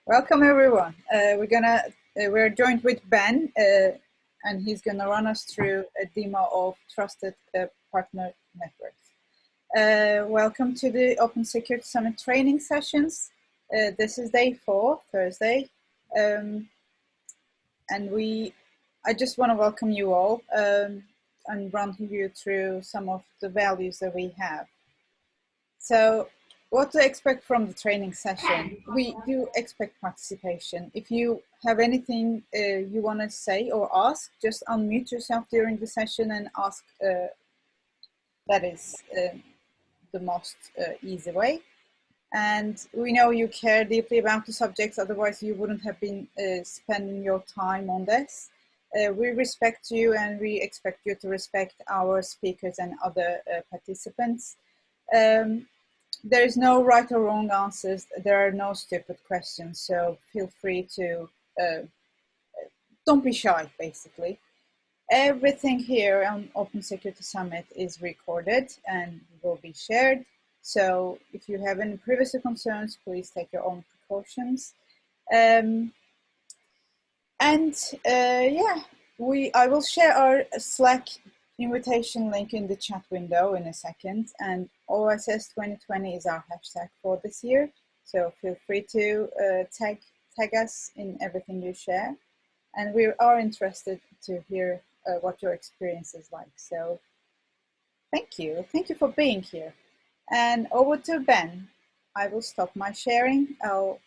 Welcome everyone. We're joined with Ben, and he's gonna run us through a demo of Trusted Partner Networks. Welcome to the Open Security Summit training sessions. This is day 4, Thursday, and I just want to welcome you all and run you through some of the values that we have. So, what to expect from the training session? We do expect participation. If you have anything you want to say or ask, just unmute yourself during the session and ask. That is the most easy way. And we know you care deeply about the subjects, otherwise you wouldn't have been spending your time on this. We respect you and we expect you to respect our speakers and other participants. There is no right or wrong answers. There are no stupid questions. So feel free to, don't be shy, basically. Everything here on Open Security Summit is recorded and will be shared. So if you have any privacy concerns, please take your own precautions. Yeah, I will share our Slack invitation link in the chat window in a second, and OSS 2020 is our hashtag for this year, so feel free to tag us in everything you share, and we are interested to hear what your experience is like. So thank you for being here, and over to Ben. I will stop my sharing. I'll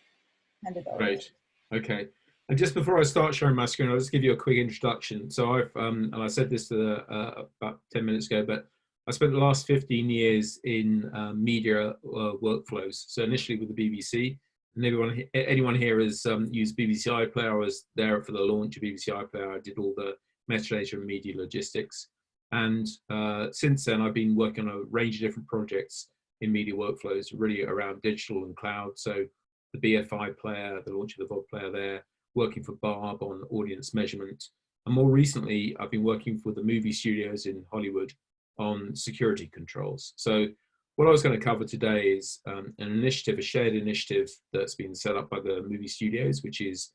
hand it over. Great. Okay. And just before I start sharing my screen, I'll just give you a quick introduction. So I've, and I said this about 10 minutes ago, but I spent the last 15 years in media workflows. So initially with the BBC, and anyone here has used BBC iPlayer. I was there for the launch of BBC iPlayer. I did all the metadata and media logistics. And since then, I've been working on a range of different projects in media workflows, really around digital and cloud. So the BFI player, the launch of the VOD player there, working for Barb on audience measurement. And more recently, I've been working for the movie studios in Hollywood on security controls. So what I was going to cover today is an initiative, a shared initiative that's been set up by the movie studios, which is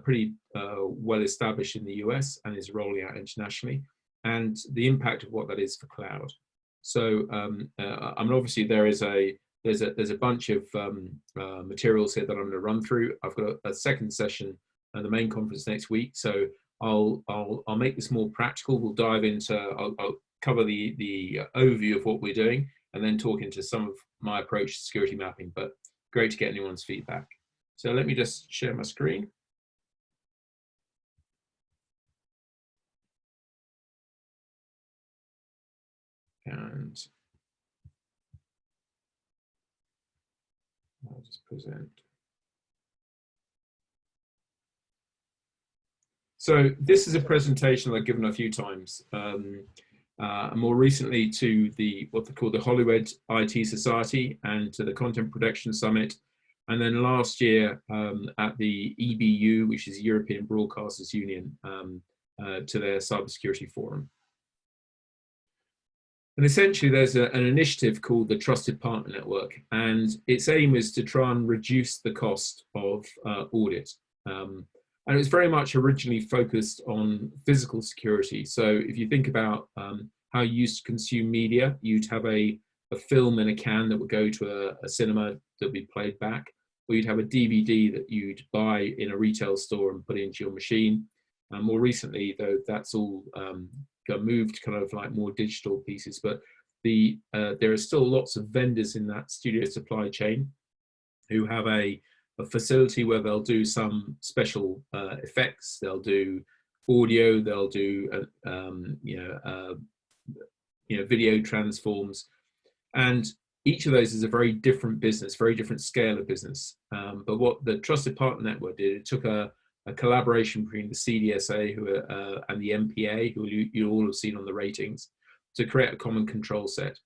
pretty well established in the US and is rolling out internationally, and the impact of what that is for cloud. So I mean, obviously there's a bunch of materials here that I'm going to run through. I've got a second session at the main conference next week, so I'll make this more practical. We'll dive into, I'll cover the overview of what we're doing, and then talk into some of my approach to security mapping. But great to get anyone's feedback. So let me just share my screen. And I'll just present. So this is a presentation I've given a few times, more recently to what they call the Hollywood IT Society and to the Content Protection Summit, and then last year at the EBU, which is European Broadcasters Union, to their cybersecurity forum. And essentially there's an initiative called the Trusted Partner Network, and its aim is to try and reduce the cost of audit. And it was very much originally focused on physical security. So if you think about how you used to consume media, you'd have a film in a can that would go to a cinema that would be played back, or you'd have a DVD that you'd buy in a retail store and put into your machine. More recently, though, that's all got moved kind of like more digital pieces, but there are still lots of vendors in that studio supply chain who have a facility where they'll do some special effects, they'll do audio, they'll do video transforms, and each of those is a very different business, very different scale of business. But what the Trusted Partner Network did, it took a collaboration between the CDSA and the MPA, who you all have seen on the ratings, to create a common control set.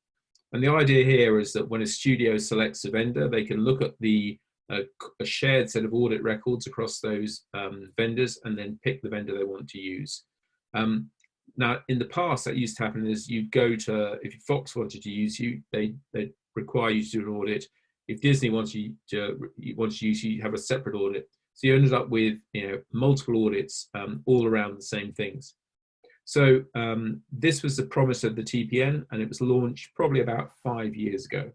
And the idea here is that when a studio selects a vendor, they can look at a shared set of audit records across those vendors and then pick the vendor they want to use. Now, in the past, that used to happen is you'd go to, if Fox wanted to use you, they'd require you to do an audit. If Disney wants you to use you, have a separate audit. So you ended up with multiple audits all around the same things. So this was the promise of the TPN, and it was launched probably about 5 years ago.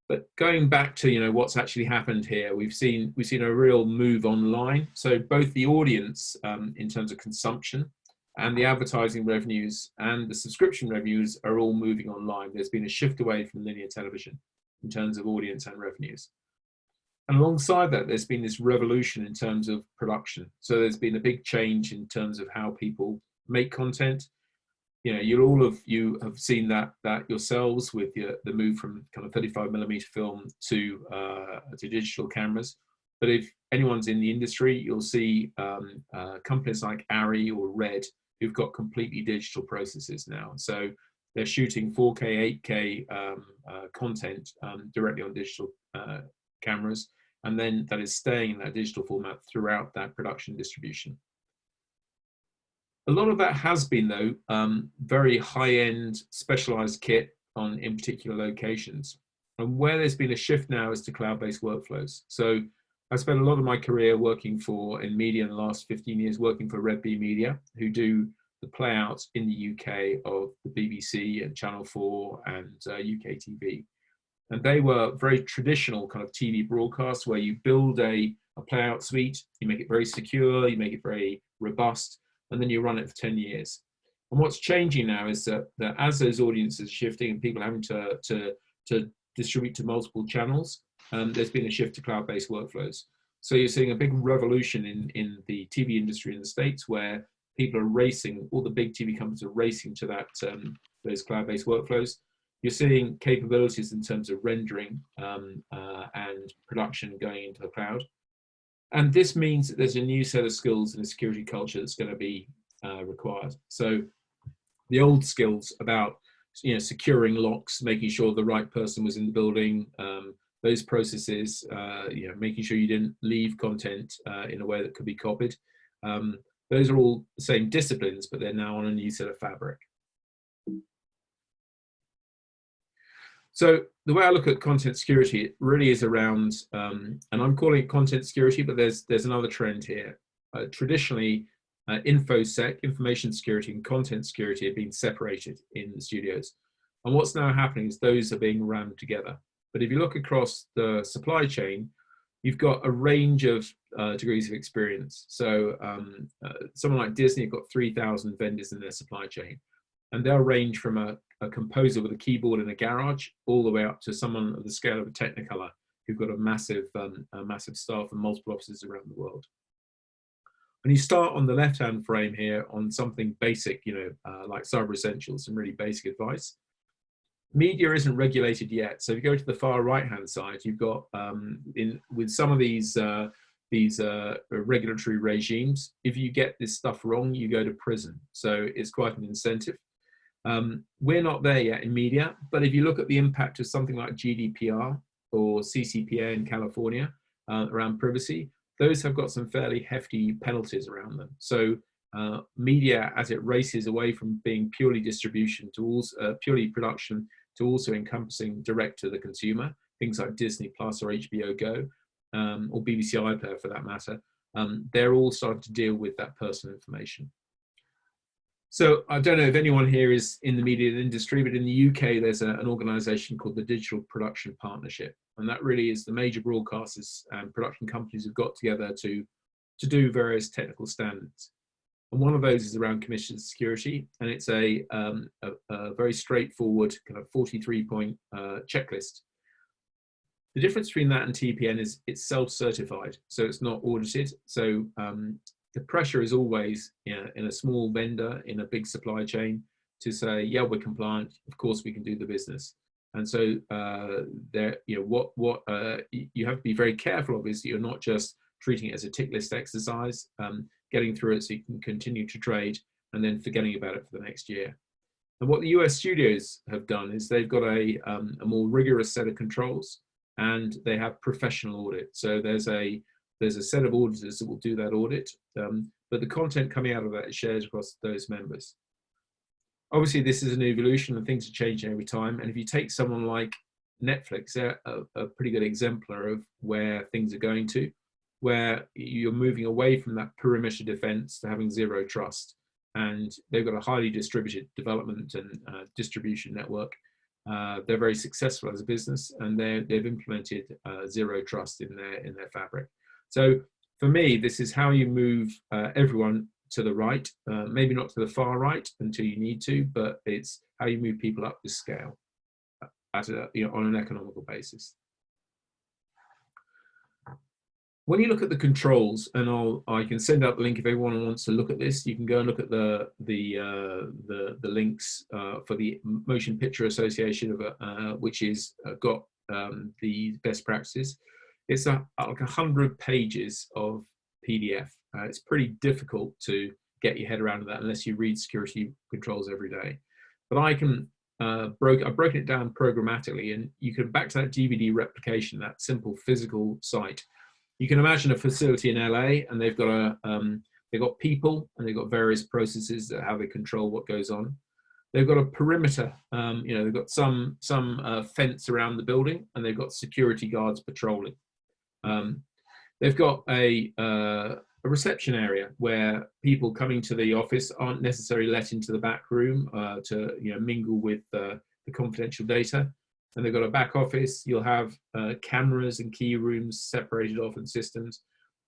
But going back to what's actually happened here, we've seen a real move online. So both the audience in terms of consumption and the advertising revenues and the subscription revenues are all moving online. There's been a shift away from linear television in terms of audience and revenues. And alongside that, there's been this revolution in terms of production. So there's been a big change in terms of how people make content. You have seen that yourselves with the move from kind of 35mm film to digital cameras. But if anyone's in the industry, you'll see companies like Arri or Red who've got completely digital processes now. So they're shooting 4K, 8K content directly on digital cameras, and then that is staying in that digital format throughout that production distribution. A lot of that has been, though, very high-end specialized kit in particular locations. And where there's been a shift now is to cloud-based workflows. So I spent a lot of my career working in media in the last 15 years, working for Red Bee Media, who do the playouts in the UK of the BBC and Channel 4 and UK TV. And they were very traditional kind of TV broadcasts where you build a playout suite, you make it very secure, you make it very robust, and then you run it for 10 years. And what's changing now is that as those audiences are shifting and people are having to distribute to multiple channels, there's been a shift to cloud-based workflows. So you're seeing a big revolution in the TV industry in the States, where people are racing, all the big TV companies are racing to those cloud-based workflows. You're seeing capabilities in terms of rendering and production going into the cloud. And this means that there's a new set of skills and a security culture that's going to be required. So the old skills about securing locks, making sure the right person was in the building, those processes, making sure you didn't leave content in a way that could be copied. Those are all the same disciplines, but they're now on a new set of fabric. So the way I look at content security, it really is around, and I'm calling it content security, but there's another trend here. Traditionally, InfoSec, information security, and content security have been separated in the studios. And what's now happening is those are being rammed together. But if you look across the supply chain, you've got a range of degrees of experience. So someone like Disney have got 3,000 vendors in their supply chain. And they'll range from a composer with a keyboard in a garage all the way up to someone of the scale of a Technicolor who've got a massive staff and multiple offices around the world. When you start on the left-hand frame here on something basic, like Cyber Essentials, some really basic advice. Media isn't regulated yet. So if you go to the far right-hand side, you've got, with some of these regulatory regimes, if you get this stuff wrong, you go to prison. So it's quite an incentive. We're not there yet in media, but if you look at the impact of something like GDPR or CCPA in California around privacy, those have got some fairly hefty penalties around them. So media, as it races away from being purely distribution to also purely production to also encompassing direct to the consumer, things like Disney Plus or HBO Go or BBC iPlayer for that matter, they're all starting to deal with that personal information. So I don't know if anyone here is in the media industry, but in the UK, there's an organisation called the Digital Production Partnership. And that really is the major broadcasters and production companies who've got together to do various technical standards. And one of those is around commission security. And it's a very straightforward kind of 43-point checklist. The difference between that and TPN is it's self-certified, so it's not audited. So the pressure is always in a small vendor in a big supply chain to say, yeah, we're compliant. Of course, we can do the business. And so what you have to be very careful of is that you're not just treating it as a tick list exercise, getting through it so you can continue to trade and then forgetting about it for the next year. And what the US studios have done is they've got a more rigorous set of controls, and they have professional audit. So there's a set of auditors that will do that audit, but the content coming out of that is shared across those members. Obviously, this is an evolution and things are changing every time. And if you take someone like Netflix, they're a pretty good exemplar of where things are going to, where you're moving away from that perimeter defense to having zero trust. And they've got a highly distributed development and distribution network. They're very successful as a business, and they've implemented zero trust in their fabric. So for me, this is how you move everyone to the right, maybe not to the far right until you need to, but it's how you move people up the scale at on an economical basis. When you look at the controls, and I can send out the link if everyone wants to look at this. You can go and look at the links for the Motion Picture Association, which is got the best practices. It's like 100 pages of PDF. It's pretty difficult to get your head around that unless you read security controls every day. But I've broken it down programmatically, and you can back to that DVD replication, that simple physical site. You can imagine a facility in LA, and they've got people, and they've got various processes that how they control what goes on. They've got a perimeter, they've got some fence around the building, and they've got security guards patrolling. They've got a reception area where people coming to the office aren't necessarily let into the back room to mingle with the confidential data. And they've got a back office. You'll have cameras and key rooms separated off in systems.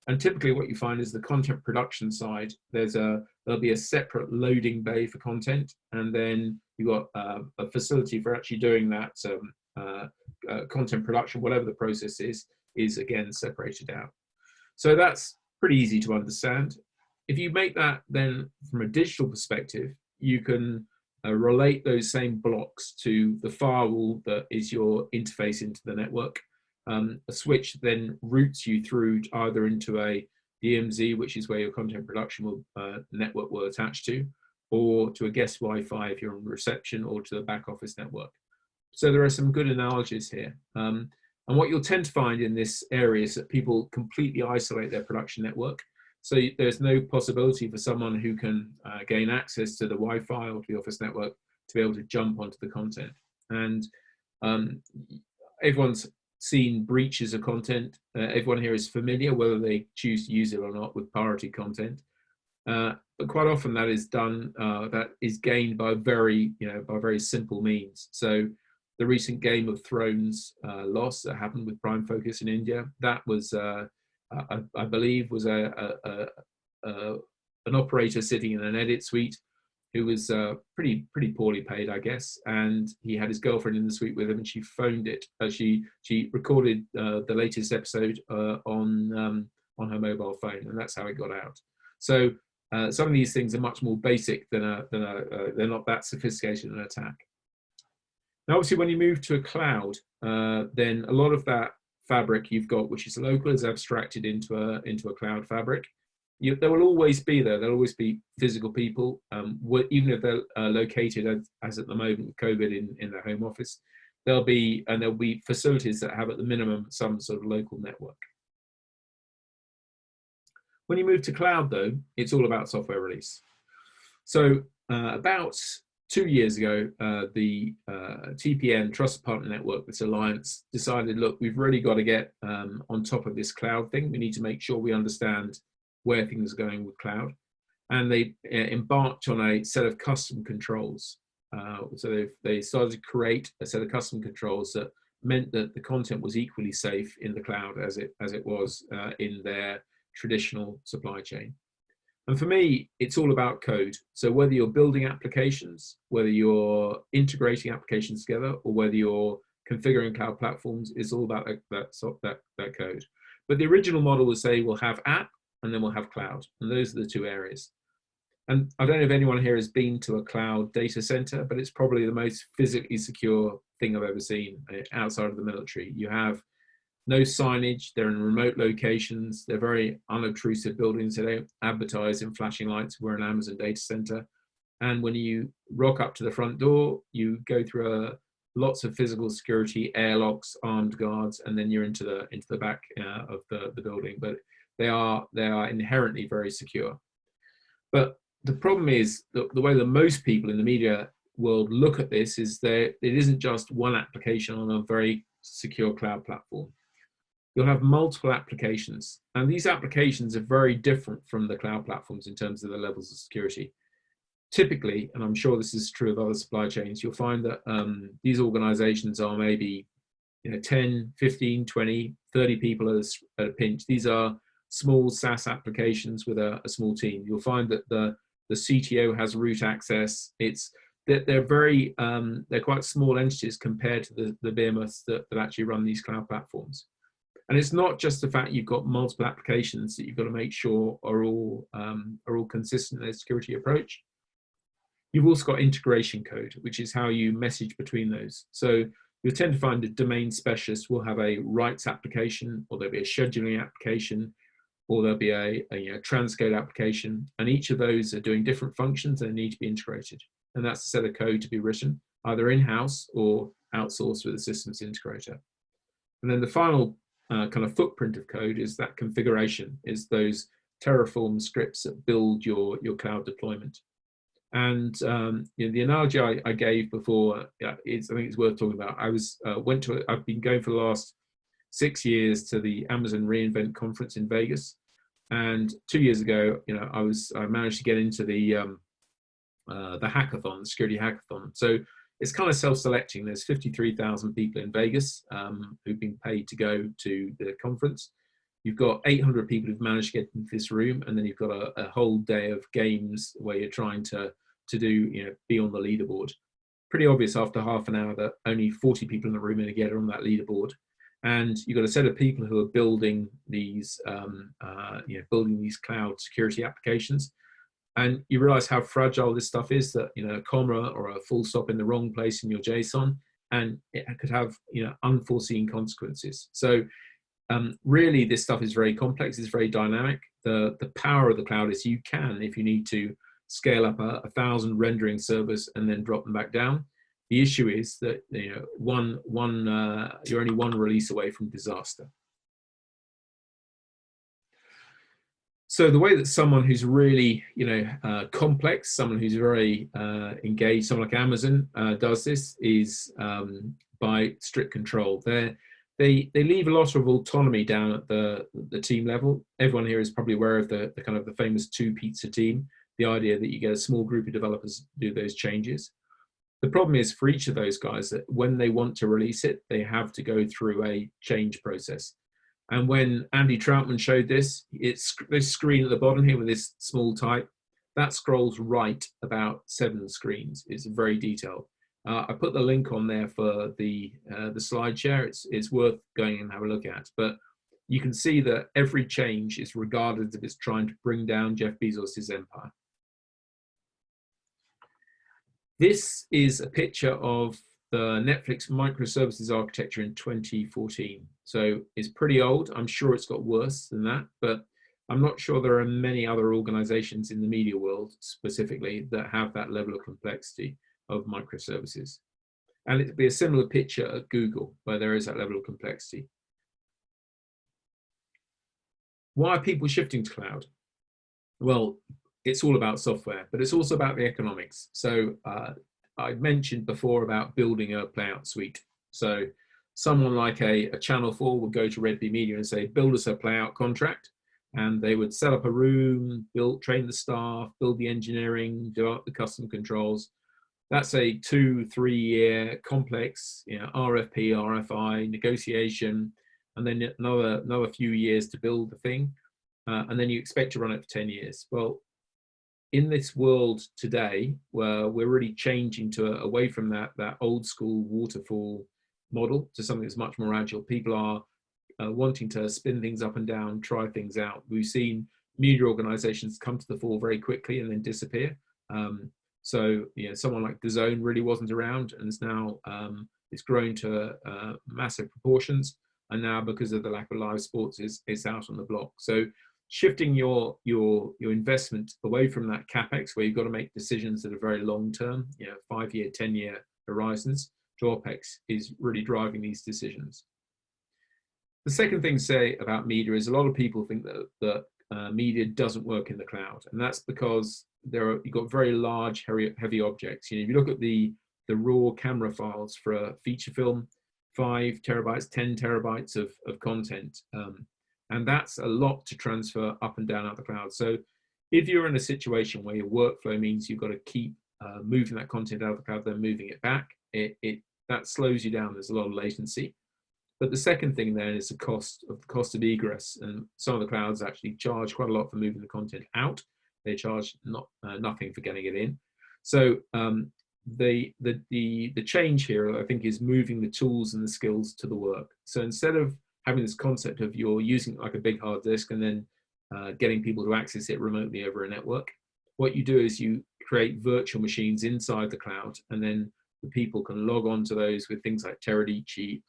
And typically what you find is the content production side, there'll be a separate loading bay for content. And then you've got a facility for actually doing that content production, whatever the process is again separated out. So that's pretty easy to understand. If you make that then from a digital perspective, you can relate those same blocks to the firewall that is your interface into the network. A switch then routes you through either into a DMZ, which is where your content production network will attach to, or to a guest Wi-Fi if you're on reception, or to the back office network. So there are some good analogies here. And what you'll tend to find in this area is that people completely isolate their production network. So there's no possibility for someone who can gain access to the Wi-Fi or to the office network to be able to jump onto the content. And everyone's seen breaches of content. Everyone here is familiar, whether they choose to use it or not, with priority content. But quite often that is done, that is gained by very simple means. So the recent Game of Thrones loss that happened with Prime Focus in India, that was I believe was an operator sitting in an edit suite who was pretty poorly paid, I guess, and he had his girlfriend in the suite with him, and she phoned it. She recorded the latest episode on her mobile phone, and that's how it got out. So some of these things are much more basic they're not that sophisticated an attack. Now, obviously, when you move to a cloud, then a lot of that fabric you've got, which is local, is abstracted into a cloud fabric. There will always be there'll always be physical people, even if they're located as at the moment with COVID in their home office. There'll be facilities that have at the minimum some sort of local network. When you move to cloud, though, it's all about software release. So about 2 years ago, the TPN, Trusted Partner Network, this alliance, decided, look, we've really got to get on top of this cloud thing. We need to make sure we understand where things are going with cloud. And they embarked on a set of custom controls. So they started to create a set of custom controls that meant that the content was equally safe in the cloud as it was in their traditional supply chain. And for me, it's all about code. So whether you're building applications, whether you're integrating applications together, or whether you're configuring cloud platforms, it's all about that code. But the original model was, say, we'll have app and then we'll have cloud. And those are the two areas. And I don't know if anyone here has been to a cloud data center, but it's probably the most physically secure thing I've ever seen outside of the military. You have no signage, they're in remote locations, they're very unobtrusive buildings, they don't advertise in flashing lights, we're an Amazon data center. And when you rock up to the front door, you go through lots of physical security, airlocks, armed guards, and then you're into the back of the building. But they are inherently very secure. But the problem is the way that most people in the media world look at this is that it isn't just one application on a very secure cloud platform. You'll have multiple applications, and these applications are very different from the cloud platforms in terms of the levels of security. Typically, and I'm sure this is true of other supply chains, you'll find that these organizations are maybe 10, 15, 20, 30 people at a pinch. These are small SaaS applications with a small team. You'll find that the CTO has root access. They're quite small entities compared to the behemoths that actually run these cloud platforms. And it's not just the fact you've got multiple applications that you've got to make sure are all consistent in their security approach. You've also got integration code, which is how you message between those. So you'll tend to find a domain specialist will have a rights application, or there'll be a scheduling application, or there'll be a transcode application, and each of those are doing different functions and need to be integrated. And that's a set of code to be written, either in-house or outsourced with a systems integrator. And then the final kind of footprint of code is that configuration, is those Terraform scripts that build your cloud deployment. And the analogy I gave before, I think it's worth talking about. I've been going for the last 6 years to the Amazon reInvent conference in Vegas, and 2 years ago, I managed to get into the hackathon, the security hackathon. So it's kind of self-selecting. There's 53,000 people in Vegas who've been paid to go to the conference. You've got 800 people who've managed to get into this room, and then you've got a whole day of games where you're trying to be on the leaderboard. Pretty obvious after half an hour that only 40 people in the room are going to get on that leaderboard, and you've got a set of people who are building these cloud security applications, and you realize how fragile this stuff is. That a comma or a full stop in the wrong place in your JSON, and it could have unforeseen consequences. So really, this stuff is very complex. It's very dynamic. The power of the cloud is you can, if you need to, scale up 1,000 rendering servers and then drop them back down. The issue is that you're only one release away from disaster. So the way that someone who's really complex, someone who's very engaged, someone like Amazon does this is by strict control. They leave a lot of autonomy down at the team level. Everyone here is probably aware of the kind of the famous 2 pizza team, the idea that you get a small group of developers do those changes. The problem is for each of those guys that when they want to release it, they have to go through a change process. And when Andy Troutman showed this, this screen at the bottom here with this small type, that scrolls right about 7 screens. It's very detailed. I put the link on there for the slide share. It's worth going and have a look at. But you can see that every change is regarded as if it's trying to bring down Jeff Bezos's empire. This is a picture of the Netflix microservices architecture in 2014. So it's pretty old. I'm sure it's got worse than that, but I'm not sure there are many other organizations in the media world specifically that have that level of complexity of microservices. And it'd be a similar picture at Google, where there is that level of complexity. Why are people shifting to cloud? Well, it's all about software, but it's also about the economics. So I mentioned before about building a playout suite. So someone like a Channel 4 would go to Red Bee Media and say, build us a playout contract. And they would set up a room, train the staff, build the engineering, develop the custom controls. That's a 2-3 year complex RFP, RFI, negotiation, and then another few years to build the thing. And then you expect to run it for 10 years. Well, in this world today, where we're really changing away from that old school waterfall model to something that's much more agile, people are wanting to spin things up and down, try things out. We've seen media organizations come to the fore very quickly and then disappear. So someone like DAZN really wasn't around, and it's now it's grown to massive proportions. And now, because of the lack of live sports, it's out on the block. So shifting your investment away from that capex, where you've got to make decisions that are very long term, 5-year, 10-year horizons, to OpEx is really driving these decisions. The second thing to say about media is a lot of people think that media doesn't work in the cloud, and that's because you've got very large, heavy objects. You know, if you look at the raw camera files for a feature film, 5 terabytes, 10 terabytes of content, and that's a lot to transfer up and down out the cloud. So if you're in a situation where your workflow means you've got to keep moving that content out of the cloud, then moving it back, that slows you down. There's a lot of latency. But the second thing then is the cost of egress, and some of the clouds actually charge quite a lot for moving the content out. They charge nothing for getting it in. So the change here, I think, is moving the tools and the skills to the work. So instead of having this concept of you're using like a big hard disk and then getting people to access it remotely over a network, what you do is you create virtual machines inside the cloud, and then the people can log on to those with things like Teradici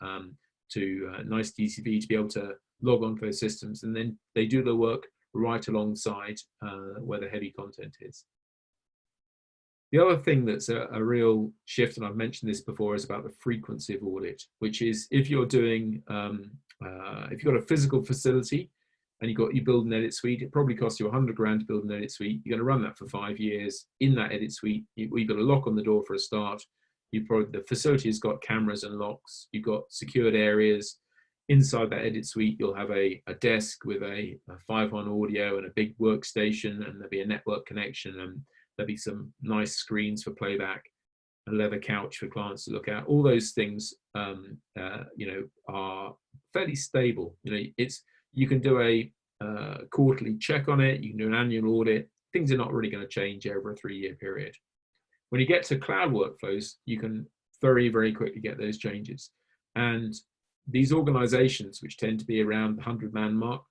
to nice DCV to be able to log on to those systems, and then they do the work right alongside where the heavy content is. The other thing that's a real shift, and I've mentioned this before, is about the frequency of audit, which is if you're doing, if you've got a physical facility and you build an edit suite, it probably costs you 100 grand to build an edit suite. You're going to run that for 5 years. In that edit suite, you've got a lock on the door for a start. The facility has got cameras and locks. You've got secured areas. Inside that edit suite, you'll have a desk with a 5-on audio and a big workstation, and there'll be a network connection, and there'll be some nice screens for playback, a leather couch for clients to look at. All those things, you know, are fairly stable. You know, you can do a quarterly check on it. You can do an annual audit. Things are not really going to change over a 3-year period. When you get to cloud workflows, you can very, very quickly get those changes. And these organizations, which tend to be around the 100-man mark,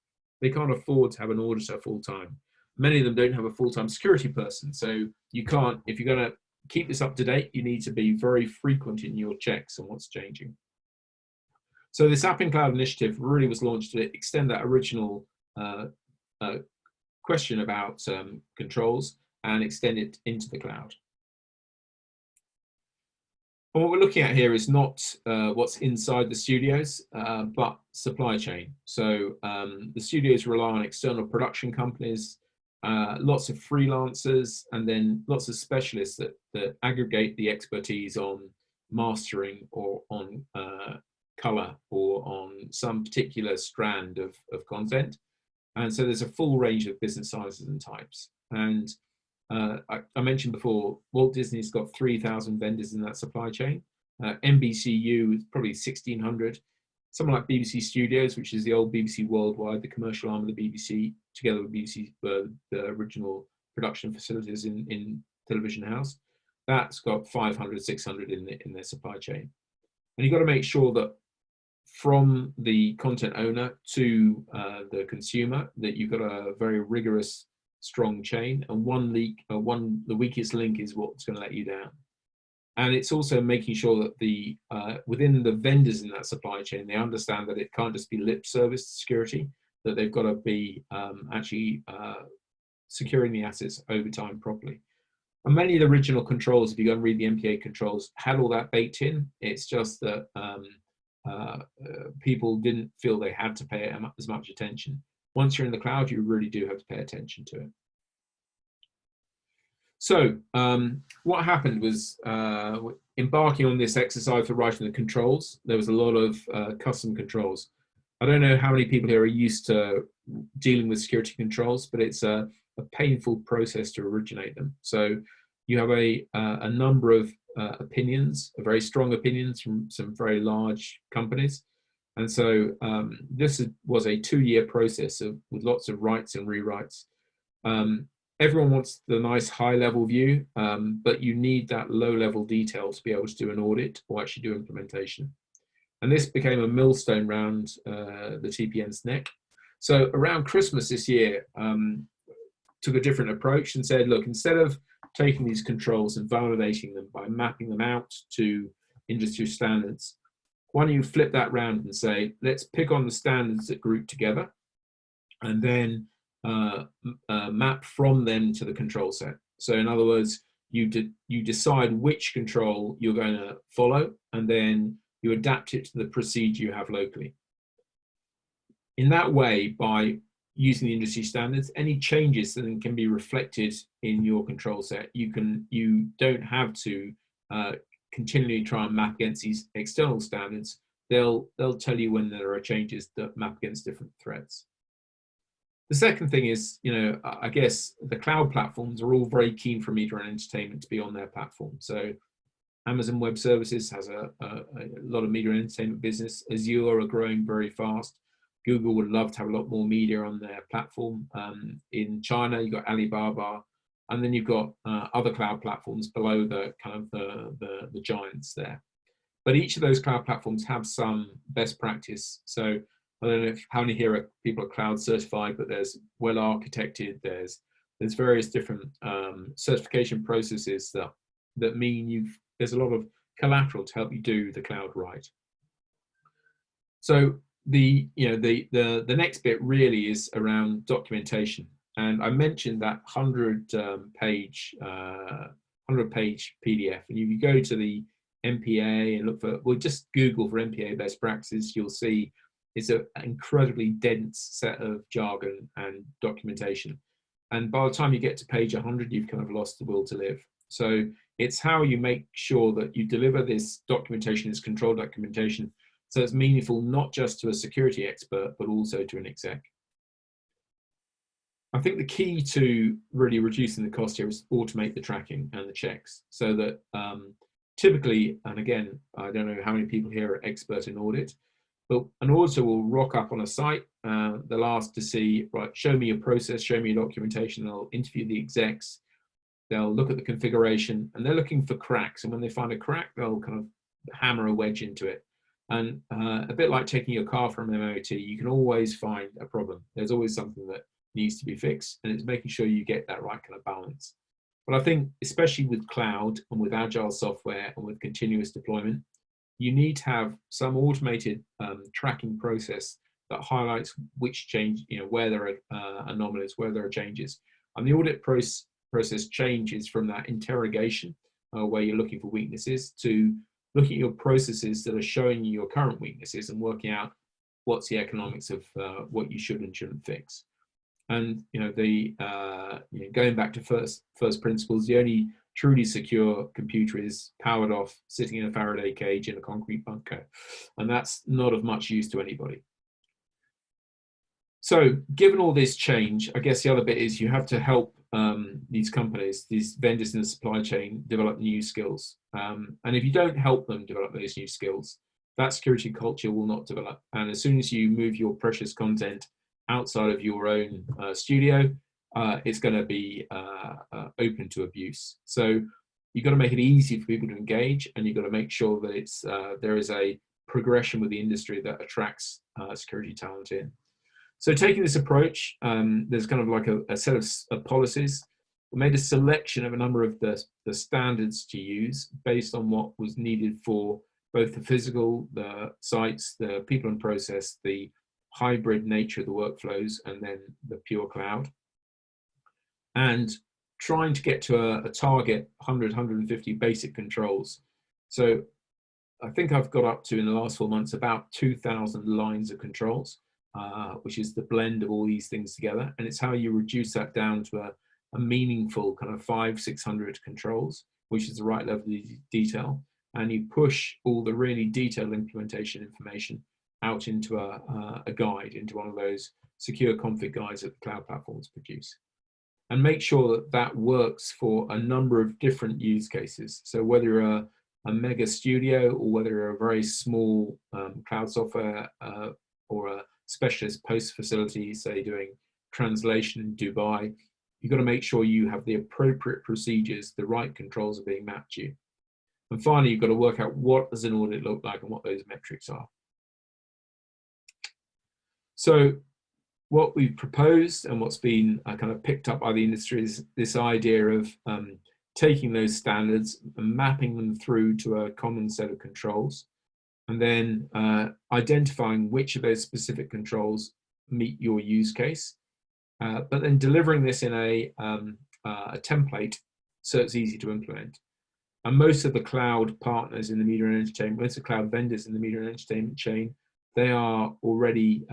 they can't afford to have an auditor full time. Many of them don't have a full-time security person. So you can't, if you're going to keep this up to date, you need to be very frequent in your checks on what's changing. So this App in Cloud initiative really was launched to extend that original question about controls and extend it into the cloud. And what we're looking at here is not what's inside the studios, but supply chain. So the studios rely on external production companies, lots of freelancers, and then lots of specialists that aggregate the expertise on mastering or on color or on some particular strand of content. And so there's a full range of business sizes and types. And I mentioned before, Walt Disney's got 3,000 vendors in that supply chain. NBCU is probably 1,600. Someone like BBC Studios, which is the old BBC Worldwide, the commercial arm of the BBC, together with BBC, the original production facilities in Television House, that's got 500, 600 in their supply chain. And you've got to make sure that from the content owner to the consumer, that you've got a very rigorous, strong chain, and the weakest link is what's going to let you down. And it's also making sure that the within the vendors in that supply chain, they understand that it can't just be lip service security, that they've got to be actually securing the assets over time properly. And many of the original controls, if you go and read the MPA controls, had all that baked in. It's just that people didn't feel they had to pay it as much attention. Once you're in the cloud, you really do have to pay attention to it. So what happened was embarking on this exercise for writing the controls, there was a lot of custom controls. I don't know how many people here are used to dealing with security controls, but it's a painful process to originate them. So you have a number of opinions, very strong opinions from some very large companies. And so this was a 2-year process with lots of writes and rewrites. Everyone wants the nice high-level view, but you need that low-level detail to be able to do an audit or actually do implementation. And this became a millstone around the TPN's neck. So around Christmas this year, took a different approach and said, look, instead of taking these controls and validating them by mapping them out to industry standards, why don't you flip that round and say, let's pick on the standards that group together and then map from them to the control set. So in other words, you decide which control you're going to follow, and then you adapt it to the procedure you have locally. In that way, by using the industry standards. Any changes then can be reflected in your control set. You don't have to continually try and map against these external standards. They'll tell you when there are changes that map against different threats. The second thing is, I guess the cloud platforms are all very keen for media and entertainment to be on their platform. So Amazon Web Services has a lot of media and entertainment business. Azure are growing very fast. Google would love to have a lot more media on their platform. In China, you've got Alibaba, and then you've got other cloud platforms below the kind of the giants there. But each of those cloud platforms have some best practice. So I don't know how many here are people are cloud certified, but there's well architected. There's various different certification processes that mean there's a lot of collateral to help you do the cloud right. So the next bit really is around documentation, and I mentioned that 100-page PDF, and if you go to the MPA and look for, well, just Google for MPA best practices, you'll see it's an incredibly dense set of jargon and documentation, and by the time you get to page 100, you've kind of lost the will to live. So it's how you make sure that you deliver this documentation, this controlled documentation, so it's meaningful not just to a security expert, but also to an exec. I think the key to really reducing the cost here is automate the tracking and the checks, so that typically, and again, I don't know how many people here are expert in audit, but an auditor will rock up on a site, they'll ask to see, right, show me your process, show me your documentation, they'll interview the execs, they'll look at the configuration, and they're looking for cracks, and when they find a crack, they'll kind of hammer a wedge into it. And a bit like taking your car from MOT, you can always find a problem. There's always something that needs to be fixed, and it's making sure you get that right kind of balance. But I think, especially with cloud and with agile software and with continuous deployment, you need to have some automated tracking process that highlights which change, where there are anomalies, where there are changes. And the audit process changes from that interrogation, where you're looking for weaknesses, to looking at your processes that are showing you your current weaknesses and working out what's the economics of what you should and shouldn't fix. And going back to first principles, the only truly secure computer is powered off, sitting in a Faraday cage in a concrete bunker, and that's not of much use to anybody. So given all this change, I guess the other bit is you have to help these companies, these vendors in the supply chain, develop new skills. And if you don't help them develop those new skills, that security culture will not develop. And as soon as you move your precious content outside of your own studio, it's going to be open to abuse. So you've got to make it easy for people to engage, and you've got to make sure that it's there is a progression with the industry that attracts security talent in. So taking this approach, there's kind of like a set of policies. We made a selection of a number of the standards to use based on what was needed for both the physical, the sites, the people and process, the hybrid nature of the workflows, and then the pure cloud. And trying to get to a target 100, 150 basic controls. So I think I've got up to, in the last 4 months, about 2,000 lines of controls, which is the blend of all these things together. And it's how you reduce that down to a meaningful kind of 500-600 controls, which is the right level of detail. And you push all the really detailed implementation information out into a guide, into one of those secure config guides that the cloud platforms produce. And make sure that that works for a number of different use cases. So whether you're a mega studio, or whether you're a very small cloud software or a specialist post facility, say doing translation in Dubai, you've got to make sure you have the appropriate procedures, the right controls are being mapped to you. And finally, you've got to work out what does an audit look like and what those metrics are. So what we've proposed and what's been kind of picked up by the industry is this idea of taking those standards and mapping them through to a common set of controls, and then identifying which of those specific controls meet your use case, but then delivering this in a template so it's easy to implement. And most of the cloud partners in the media and entertainment, most of the cloud vendors in the media and entertainment chain, they are already,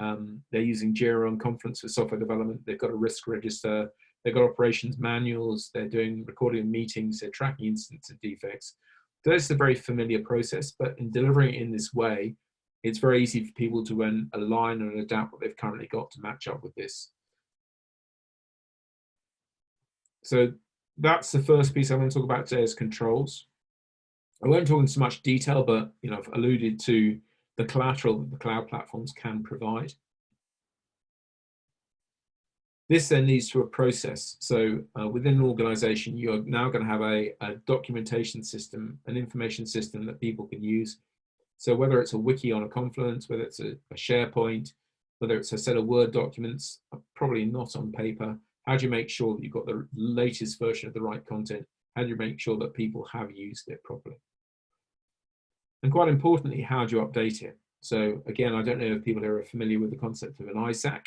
they're using Jira and Confluence for software development. They've got a risk register. They've got operations manuals. They're doing recording of meetings. They're tracking incidents of defects. So it's a very familiar process, but in delivering it in this way, it's very easy for people to then align and adapt what they've currently got to match up with this. So that's the first piece I want to talk about today, is controls. I won't talk in so much detail, but I've alluded to the collateral that the cloud platforms can provide. This then leads to a process. So within an organization, you're now going to have a documentation system, an information system that people can use. So whether it's a wiki on a Confluence, whether it's a SharePoint, whether it's a set of Word documents, probably not on paper, how do you make sure that you've got the latest version of the right content? How do you make sure that people have used it properly? And quite importantly, how do you update it? So again, I don't know if people here are familiar with the concept of an ISAC,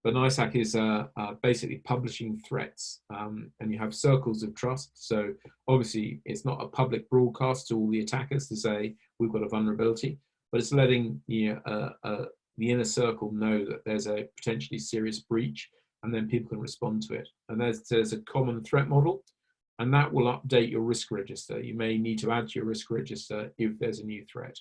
but an ISAC is basically publishing threats, and you have circles of trust. So obviously it's not a public broadcast to all the attackers to say we've got a vulnerability, but it's letting the inner circle know that there's a potentially serious breach, and then people can respond to it. And there's a common threat model, and that will update your risk register. You may need to add to your risk register if there's a new threat.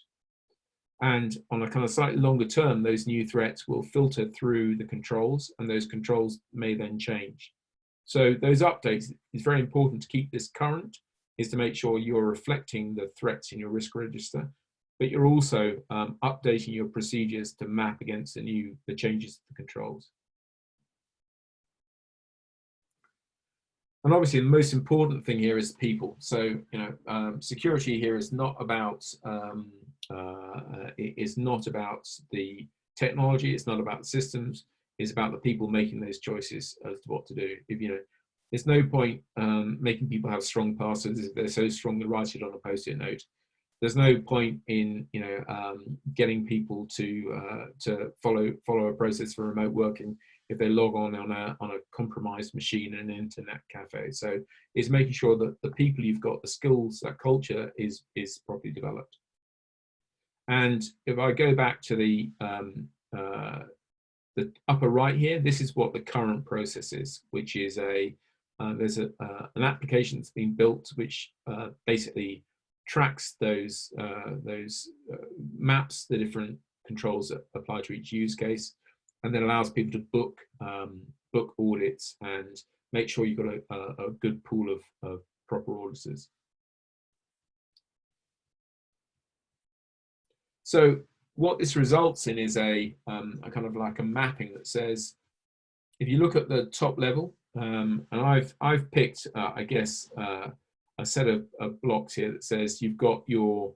And on a kind of slightly longer term, those new threats will filter through the controls, and those controls may then change. So those updates, it's very important to keep this current, is to make sure you're reflecting the threats in your risk register, but you're also updating your procedures to map against the changes to the controls. And obviously, the most important thing here is people. So, security here is not about it is not about the technology. It's not about the systems. It's about the people making those choices as to what to do. There's no point making people have strong passwords if they're so strong to write it on a post-it note. There's no point in getting people to follow a process for remote working if they log on a compromised machine in an internet cafe. So it's making sure that the people you've got, the skills, that culture is properly developed. And if I go back to the upper right here, this is what the current process is, which is there's an application that's been built which basically tracks those maps the different controls that apply to each use case, and then allows people to book audits and make sure you've got a good pool of proper auditors. So what this results in is a kind of like a mapping that says, if you look at the top level, and I've picked I guess a set of blocks here that says you've got your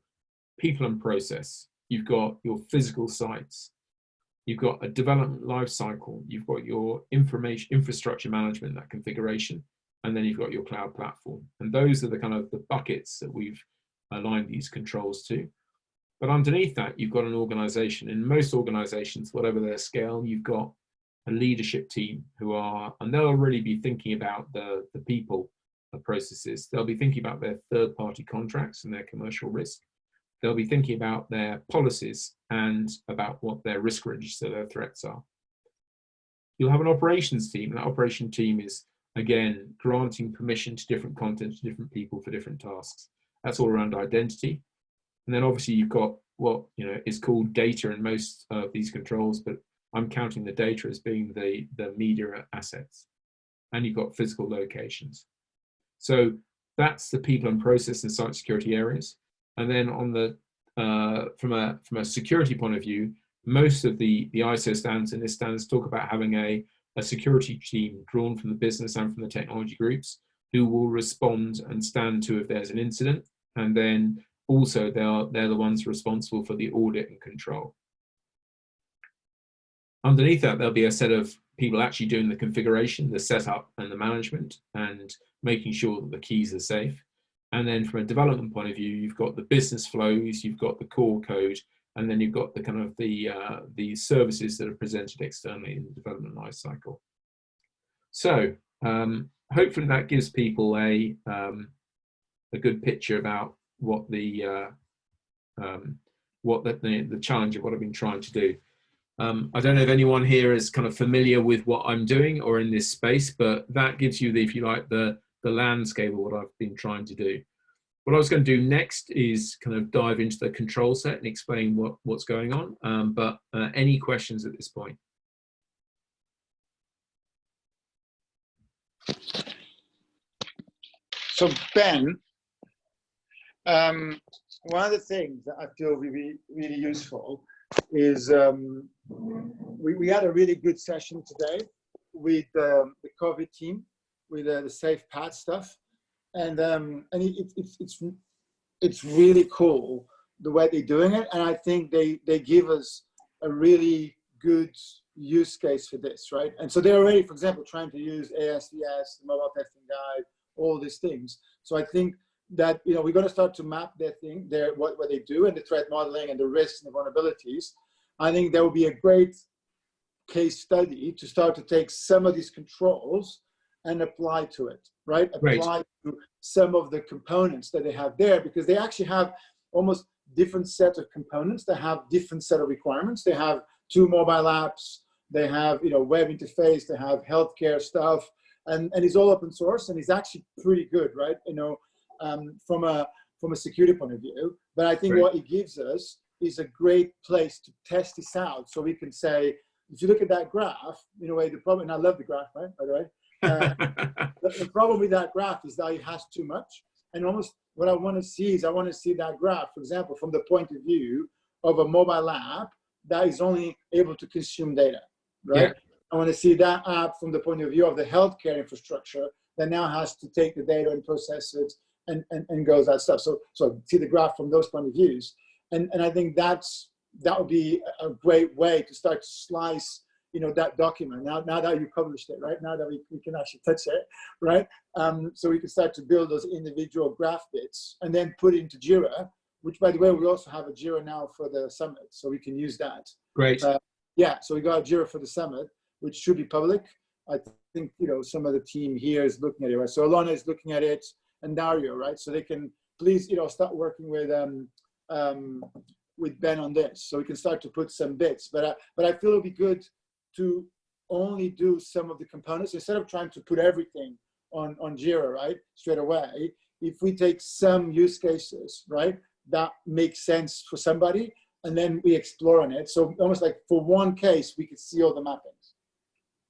people and process, you've got your physical sites, you've got a development life cycle, you've got your infrastructure management, that configuration, and then you've got your cloud platform. And those are the kind of the buckets that we've aligned these controls to. But underneath that, you've got an organization. In most organizations, whatever their scale, you've got a leadership team and they'll really be thinking about the people, the processes. They'll be thinking about their third-party contracts and their commercial risk. They'll be thinking about their policies and about what their risk register, their threats are. You'll have an operations team. And that operation team is, again, granting permission to different content to different people for different tasks. That's all around identity. And then obviously you've got what is called data in most of these controls, but I'm counting the data as being the media assets. And you've got physical locations. So that's the people and process and site security areas. And then on the from a security point of view, most of the ISO standards and this standards talk about having a security team drawn from the business and from the technology groups who will respond and stand to if there's an incident. And then also they're the ones responsible for the audit and control. Underneath that, there'll be a set of people actually doing the configuration, the setup and the management, and making sure that the keys are safe. And then from a development point of view, you've got the business flows, you've got the core code, and then you've got the kind of the services that are presented externally in the development lifecycle. So hopefully that gives people a good picture about what the what the challenge of what I've been trying to do. I don't know if anyone here is kind of familiar with what I'm doing or in this space, but that gives you the, if you like, the landscape of what I've been trying to do. What I was going to do next is kind of dive into the control set and explain what's going on. But any questions at this point? So Ben, one of the things that I feel really useful is we had a really good session today with the COVID team, with the safe path stuff, and it's really cool the way they're doing it, and I think they give us a really good use case for this, right? And so they're already, for example, trying to use ASDS, the mobile testing guide, all these things. So I think that, you know, we're going to start to map what they do, and the threat modeling and the risks and the vulnerabilities. I think there will be a great case study to start to take some of these controls and apply to it, right? Apply to some of the components that they have there, because they actually have almost different set of components that have different set of requirements. They have 2 mobile apps, they have, you know, web interface, they have healthcare stuff, and it's all open source, and it's actually pretty good, right? You know, from a security point of view. But I think what it gives us is a great place to test this out. So we can say, if you look at that graph, in a way, the problem, and I love the graph, right, by the way. The problem with that graph is that it has too much. And almost what I want to see is, I want to see that graph, for example, from the point of view of a mobile app that is only able to consume data, right? Yeah. I want to see that app from the point of view of the healthcare infrastructure that now has to take the data and process it and goes that stuff. So see the graph from those point of views. And I think that would be a great way to start to slice, you know, that document. Now that you published it, right? Now that we can actually touch it, right? So we can start to build those individual graph bits and then put it into Jira, which, by the way, we also have a Jira now for the summit, so we can use that. Great. Yeah, so we got a Jira for the summit, which should be public. I think, you know, some of the team here is looking at it, right? So Alona is looking at it, and Dario, right? So they can please, you know, start working with Ben on this, so we can start to put some bits. But I feel it'll be good to only do some of the components instead of trying to put everything on Jira, right, straight away. If we take some use cases, right, that makes sense for somebody, and then we explore on it. So almost like for one case, we could see all the mappings.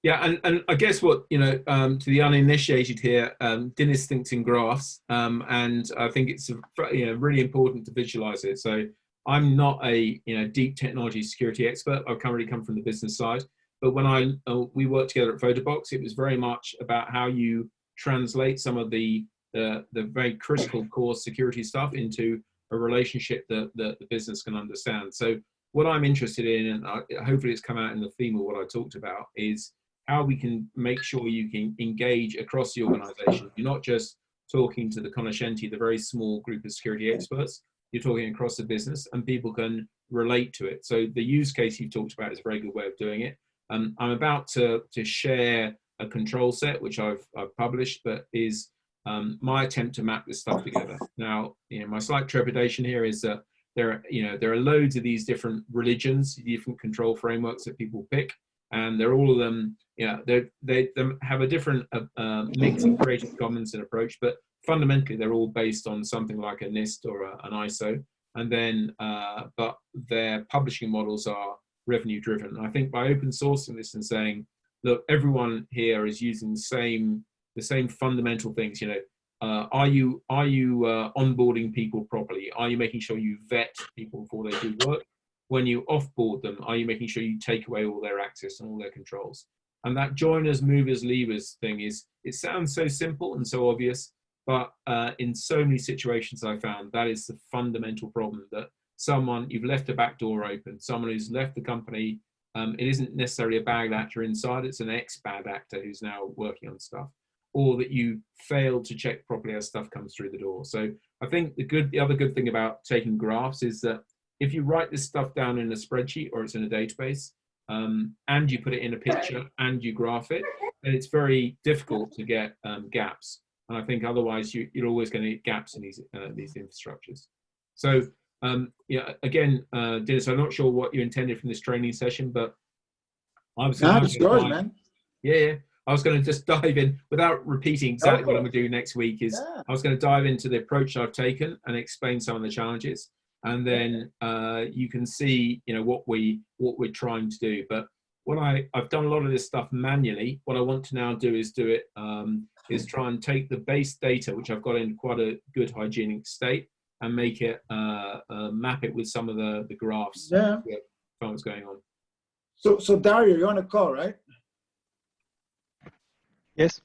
Yeah, and I guess what, you know, to the uninitiated here, Dennis thinks in graphs, and I think it's, you know, really important to visualize it. So I'm not a, you know, deep technology security expert. I've currently come from the business side, but when we worked together at Photobox, it was very much about how you translate some of the very critical core security stuff into a relationship that the business can understand. So what I'm interested in, and hopefully it's come out in the theme of what I talked about, is how we can make sure you can engage across the organization. You're not just talking to the conoscenti, the very small group of security experts, you're talking across the business, and people can relate to it. So the use case you've talked about is a very good way of doing it. I'm about to share a control set, which I've published, but is my attempt to map this stuff together. Now, you know, my slight trepidation here is that there are loads of these different religions, different control frameworks that people pick, and they're all of them, you know, they have a different mix of Creative Commons and approach, but fundamentally they're all based on something like a NIST or an ISO, and then but their publishing models are revenue driven. And I think by open sourcing this and saying, look, everyone here is using the same fundamental things, you know, are you onboarding people properly? Are you making sure you vet people before they do work? When you offboard them, are you making sure you take away all their access and all their controls? And that joiners, movers, leavers thing is, it sounds so simple and so obvious, but in so many situations I found that is the fundamental problem, that you've left a back door open, someone who's left the company, it isn't necessarily a bad actor inside, it's an ex-bad actor who's now working on stuff, or that you failed to check properly as stuff comes through the door. So I think the other good thing about taking graphs is that if you write this stuff down in a spreadsheet or it's in a database, and you put it in a picture and you graph it, then it's very difficult to get gaps. And I think otherwise you're always going to get gaps in these infrastructures. So Yeah, again, Dennis, I'm not sure what you intended from this training session, but I was Nah, going it's to yours, man. Yeah, I was going to just dive in without repeating exactly what I'm going to do next week. I was going to dive into the approach I've taken and explain some of the challenges, and then you can see, what we're trying to do. But what I've done a lot of this stuff manually. What I want to now do is is try and take the base data, which I've got in quite a good hygienic state, and make it map it with some of the graphs. Yeah. What's going on. So Dario, you're on a call, right? Yes.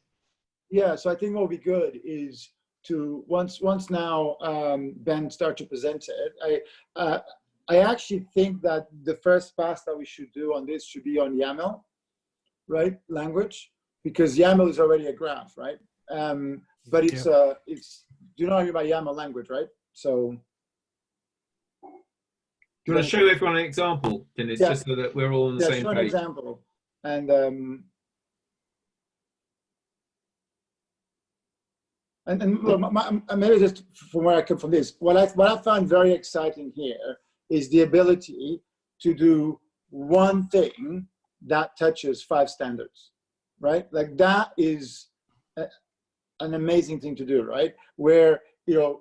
Yeah. So I think what would be good is to once now Ben starts to present it. I actually think that the first pass that we should do on this should be on YAML, right? Language, because YAML is already a graph, right? But it's do you know what I mean by YAML language, right? So. Do you want to show everyone an example, Dennis, just so that we're all on the same show page? An example. And maybe just from where I come from this, what I found very exciting here is the ability to do one thing that touches 5 standards, right? Like that is an amazing thing to do, right? Where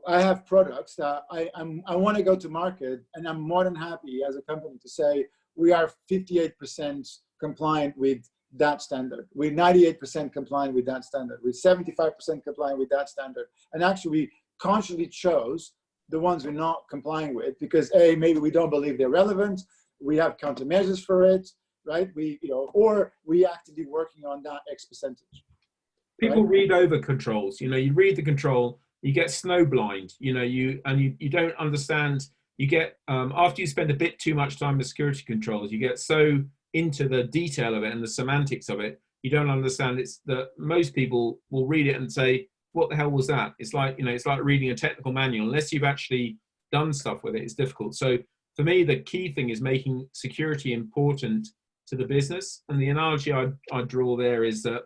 I have products that I want to go to market, and I'm more than happy as a company to say we are 58% compliant with that standard. We're 98% compliant with that standard. We're 75% compliant with that standard. And actually, we consciously chose the ones we're not complying with because maybe we don't believe they're relevant. We have countermeasures for it, right? Or we actively working on that X percentage. People read over controls. You read the control. You get snowblind, you don't understand. You get after you spend a bit too much time with security controls, you get so into the detail of it and the semantics of it, you don't understand. It's that most people will read it and say, "What the hell was that?" It's like it's like reading a technical manual. Unless you've actually done stuff with it, it's difficult. So for me, the key thing is making security important to the business. And the analogy I draw there is that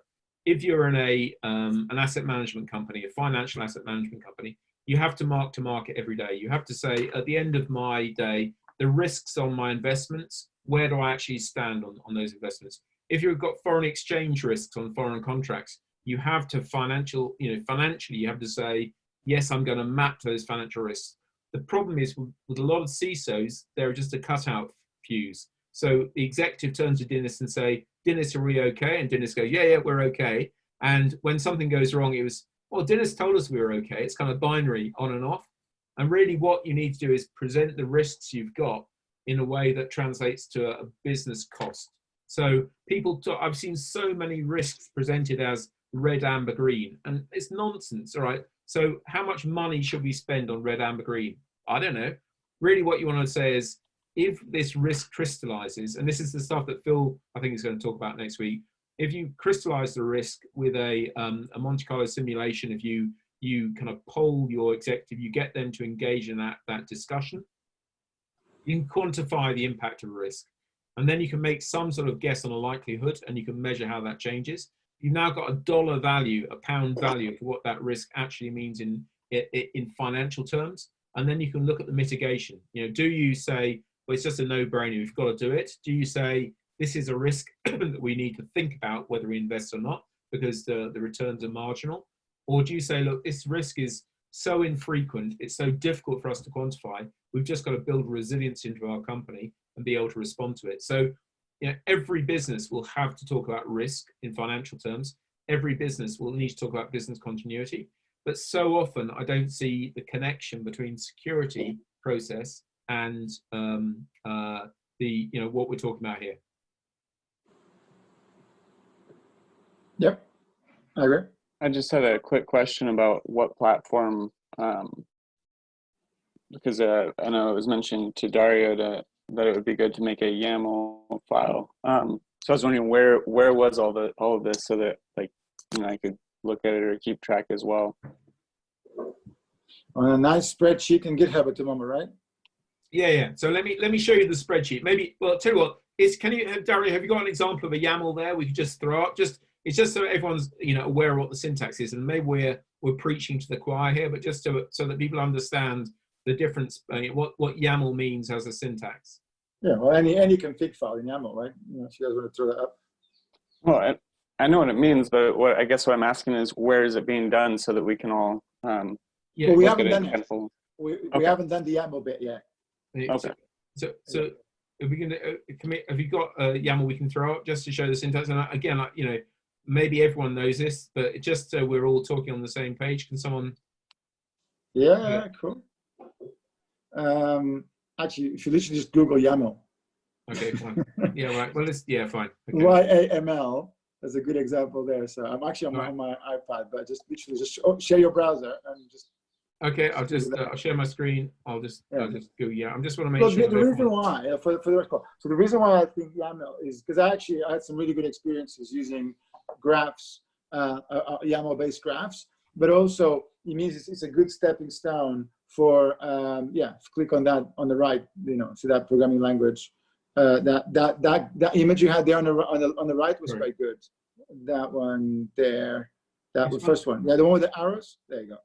if you're in an asset management company, a financial asset management company, you have to market every day. You have to say, at the end of my day, the risks on my investments, where do I actually stand on those investments? If you've got foreign exchange risks on foreign contracts, you have to financially, you have to say, yes, I'm going to map those financial risks. The problem is with a lot of CISOs, they're just a cutout fuse. So the executive turns to Dennis and say, "Dennis, are we okay?" And Dennis goes, yeah, we're okay. And when something goes wrong, it was, well, Dennis told us we were okay. It's kind of binary, on and off. And really what you need to do is present the risks you've got in a way that translates to a business cost. So I've seen so many risks presented as red, amber, green, and it's nonsense, all right? So how much money should we spend on red, amber, green? I don't know. Really what you want to say is, if this risk crystallizes, and this is the stuff that Phil, I think, is going to talk about next week, if you crystallize the risk with a Monte Carlo simulation, if you kind of poll your executive, you get them to engage in that discussion, you can quantify the impact of risk. And then you can make some sort of guess on a likelihood, and you can measure how that changes. You've now got a dollar value, a pound value for what that risk actually means in financial terms. And then you can look at the mitigation. Do you say, well, it's just a no-brainer, we've got to do it? Do you say, this is a risk that we need to think about whether we invest or not because the returns are marginal? Or do you say, look, this risk is so infrequent, it's so difficult for us to quantify, we've just got to build resilience into our company and be able to respond to it? So every business will have to talk about risk in financial terms. Every business will need to talk about business continuity. But so often I don't see the connection between security process and what we're talking about here. Yep, I agree. I just had a quick question about what platform, because I know it was mentioned to Dario that it would be good to make a YAML file. So I was wondering where was all of this so that I could look at it or keep track as well. On a nice spreadsheet in GitHub at the moment, right? Yeah. So let me show you the spreadsheet. Maybe, well, tell you what, Dario, have you got an example of a YAML there we could just throw up? It's just so everyone's aware of what the syntax is, and maybe we're preaching to the choir here, but just so that people understand the difference, what YAML means as a syntax. Yeah, well, any config file in YAML, right? You know, if you guys want to throw that up. Well, I know what it means, but I guess what I'm asking is, where is it being done so that we can all Yeah, well, we haven't done it. We haven't done the YAML bit yet. Okay. So if we can commit, have you got a YAML we can throw up just to show the syntax? And again, like, you know, maybe everyone knows this, but just so we're all talking on the same page, can someone? Yeah, cool. Actually, if you literally just Google YAML. Okay, fine. Yeah, right. Well, fine. Okay. YAML is a good example there. So I'm actually on my iPad, but just literally just share your browser and just. Okay, I'll share my screen. I'll just go. Yeah, I just want to make sure. The reason why, for the rest part, so the reason why I think YAML is because I had some really good experiences using graphs, YAML-based graphs, but also it means it's a good stepping stone for click on that on the right, you know, so that programming language. That image you had there on the right was quite good. That one there, that was first one. Yeah, the one with the arrows. There you go.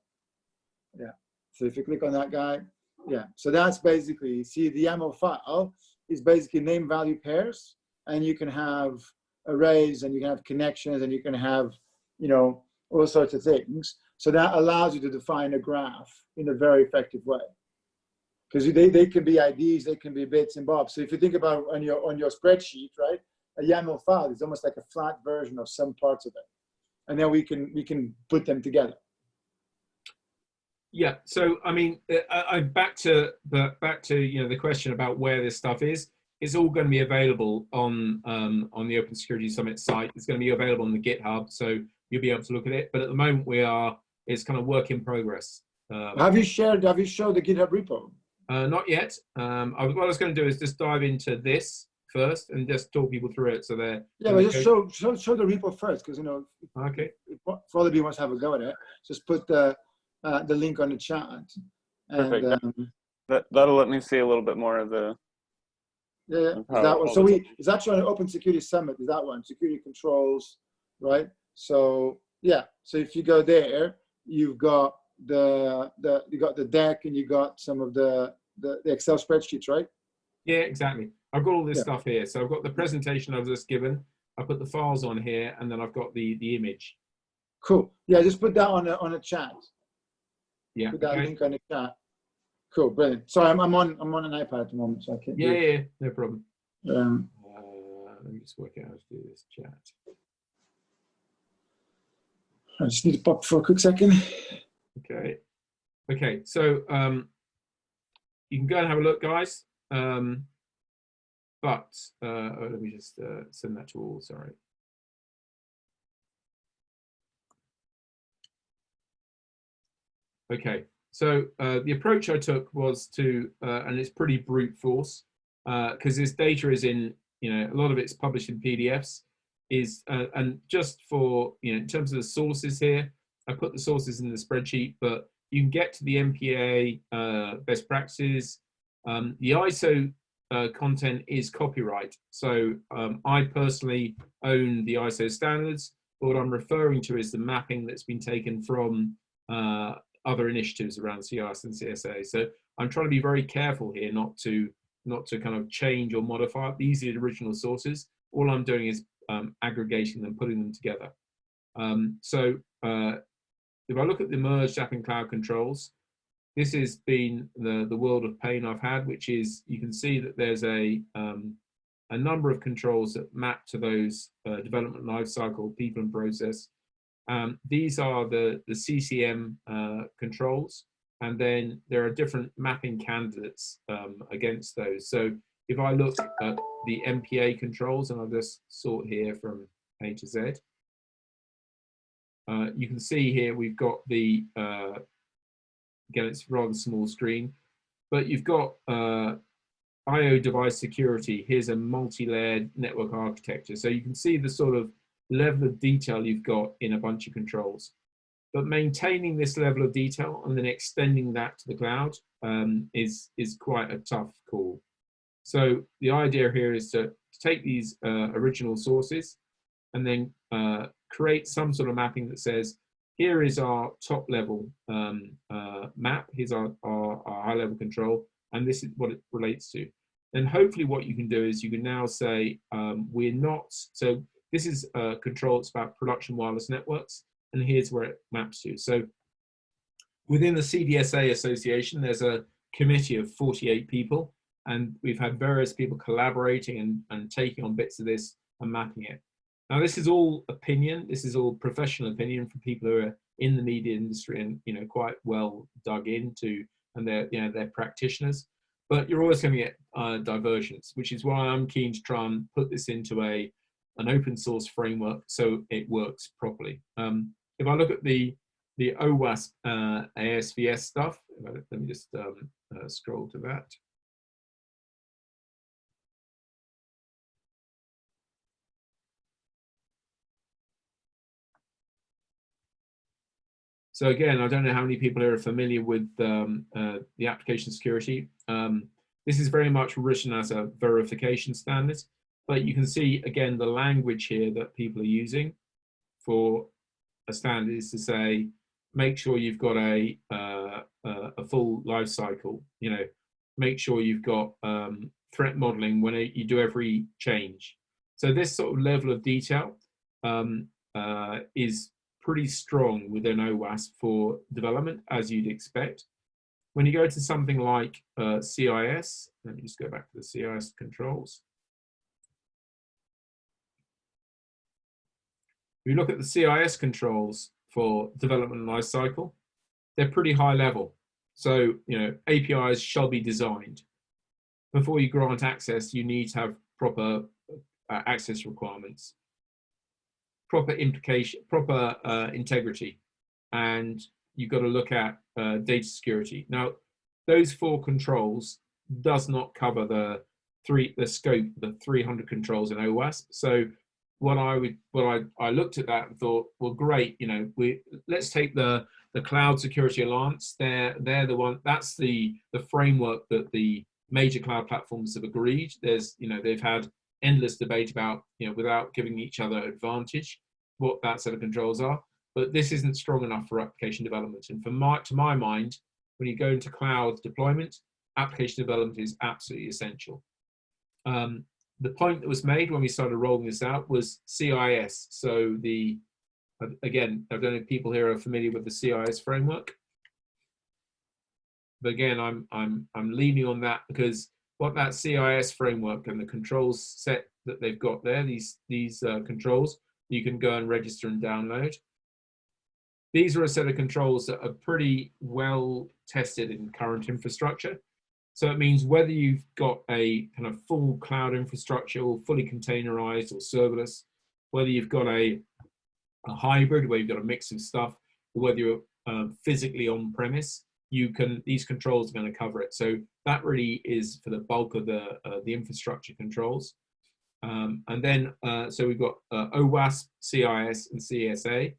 Yeah. So if you click on that guy, yeah. So that's basically, see, the YAML file is basically name value pairs, and you can have arrays, and you can have connections, and you can have, you know, all sorts of things. So that allows you to define a graph in a very effective way. Because they can be IDs, they can be bits and bobs. So if you think about on your spreadsheet, right, a YAML file is almost like a flat version of some parts of it, and then we can put them together. Yeah. So I mean, I'm back to you know, the question about where this stuff is. It's all going to be available on the Open Security Summit site. It's going to be available on the GitHub, so you'll be able to look at it. But at the moment, it's kind of work in progress. Have you showed the GitHub repo? Not yet. What I was going to do is just dive into this first and just talk people through it. So they're but just show the repo first, because, you know, okay. If all of you wants to have a go at it, just put the link on the chat. And, perfect. That'll let me see a little bit more of the. Yeah, that one. So it's actually on Open Security Summit. Is that one security controls, right? So yeah. So if you go there, you've got you got the deck, and you got some of the Excel spreadsheets, right? Yeah, exactly. I've got all this stuff here. So I've got the presentation I've just given. I put the files on here, and then I've got the image. Cool. Yeah, just put that on a chat. Yeah. Put that link on the chat. Cool, brilliant. Sorry, I'm on an iPad at the moment, so I can't. Yeah, no problem. Let me just work out how to do this chat. I just need to pop for a quick second. Okay. So you can go and have a look, guys. But let me just send that to all. Sorry. Okay. So the approach I took was to, and it's pretty brute force, because this data is in, you know, a lot of it's published in PDFs, and just for, you know, in terms of the sources here, I put the sources in the spreadsheet, but you can get to the MPA best practices. The ISO content is copyright. So I personally own the ISO standards, but what I'm referring to is the mapping that's been taken from other initiatives around CIS and CSA. So I'm trying to be very careful here not to kind of change or modify. These are the original sources. All I'm doing is aggregating them, putting them together. If I look at the merged app and cloud controls, this has been the world of pain I've had, which is, you can see that there's a number of controls that map to those development lifecycle, people and process. These are the CCM controls, and then there are different mapping candidates against those. So if I look at the MPA controls, and I'll just sort here from A to Z, you can see here we've got the, again, it's rather small screen, but you've got IO device security. Here's a multi-layered network architecture. So you can see the sort of level of detail you've got in a bunch of controls. But maintaining this level of detail and then extending that to the cloud is quite a tough call. So the idea here is to take these original sources and then create some sort of mapping that says, here is our top level map. Here's our high level control, and this is what it relates to. Then hopefully what you can do is you can now say, we're not, so this is control, it's about production wireless networks, and here's where it maps to. So within the CDSA Association, there's a committee of 48 people, and we've had various people collaborating and taking on bits of this and mapping it. Now, this is all opinion. This is all professional opinion from people who are in the media industry and, you know, quite well dug into, and they're, you know, they're practitioners. But you're always going to get divergence, which is why I'm keen to try and put this into an open source framework so it works properly. If I look at the OWASP ASVS stuff, let me just scroll to that. So again, I don't know how many people are familiar with the application security. This is very much written as a verification standard, but you can see again the language here that people are using for a standard is to say, make sure you've got a full life cycle. You know, make sure you've got threat modeling when you do every change. So this sort of level of detail is pretty strong within OWASP for development, as you'd expect. When you go to something like CIS, let me just go back to the CIS controls. If you look at the CIS controls for development and life cycle, they're pretty high level. So, you know, APIs shall be designed. Before you grant access, you need to have proper access requirements, proper implication, proper integrity, and you've got to look at data security. Now, those 4 controls does not cover the scope, the 300 controls in OWASP. So what I looked at that and thought, well, great, you know, let's take the Cloud Security Alliance. They're the one, that's the framework that the major cloud platforms have agreed. There's, you know, they've had endless debate about, you know, without giving each other advantage, what that set of controls are. But this isn't strong enough for application development. And to my mind, when you go into cloud deployment, application development is absolutely essential. The point that was made when we started rolling this out was CIS. So again, I don't know if people here are familiar with the CIS framework. But again, I'm leaning on that because what that CIS framework and the controls set that they've got there, these controls, you can go and register and download. These are a set of controls that are pretty well tested in current infrastructure. So it means whether you've got a kind of full cloud infrastructure or fully containerized or serverless, whether you've got a hybrid where you've got a mix of stuff, or whether you're physically on premise, these controls are going to cover it. So that really is for the bulk of the infrastructure controls. And then, so we've got OWASP, CIS, and CSA.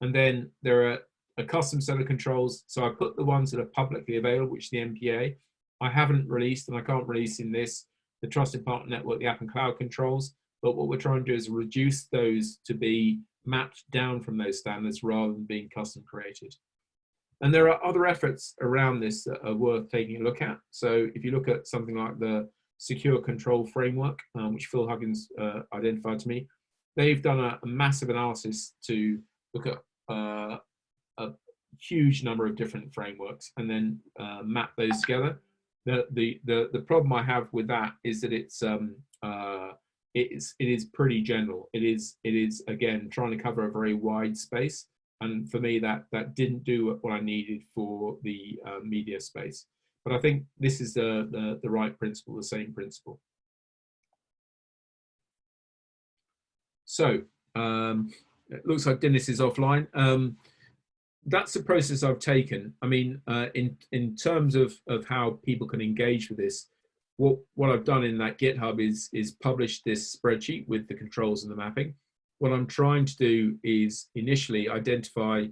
And then there are a custom set of controls. So I put the ones that are publicly available, which is the MPA. I haven't released, and I can't release in this, the Trusted Partner Network, the app and cloud controls. But what we're trying to do is reduce those to be mapped down from those standards rather than being custom created. And there are other efforts around this that are worth taking a look at. So if you look at something like the Secure Control Framework, which Phil Huggins identified to me, they've done a massive analysis to look at a huge number of different frameworks and then map those together. The problem I have with that is that it is pretty general. It is again trying to cover a very wide space, and for me that didn't do what I needed for the media space. But I think this is the right principle, the same principle. So it looks like Dennis is offline. That's the process I've taken. I mean, in terms of how people can engage with this, what I've done in that GitHub is publish this spreadsheet with the controls and the mapping. What I'm trying to do is initially identify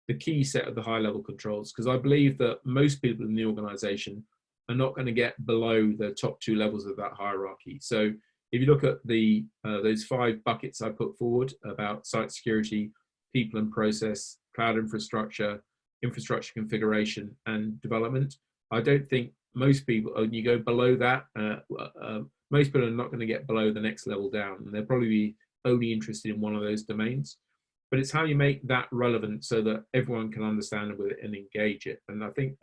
the key set of the high-level controls, because I believe that most people in the organization are not going to get below the top 2 levels of that hierarchy. So if you look at those 5 buckets I put forward about site security, people and process, cloud infrastructure, infrastructure configuration and development. I don't think most people, when you go below that, most people are not going to get below the next level down, and they'll probably be only interested in one of those domains. But it's how you make that relevant so that everyone can understand it with it and engage it. And I think,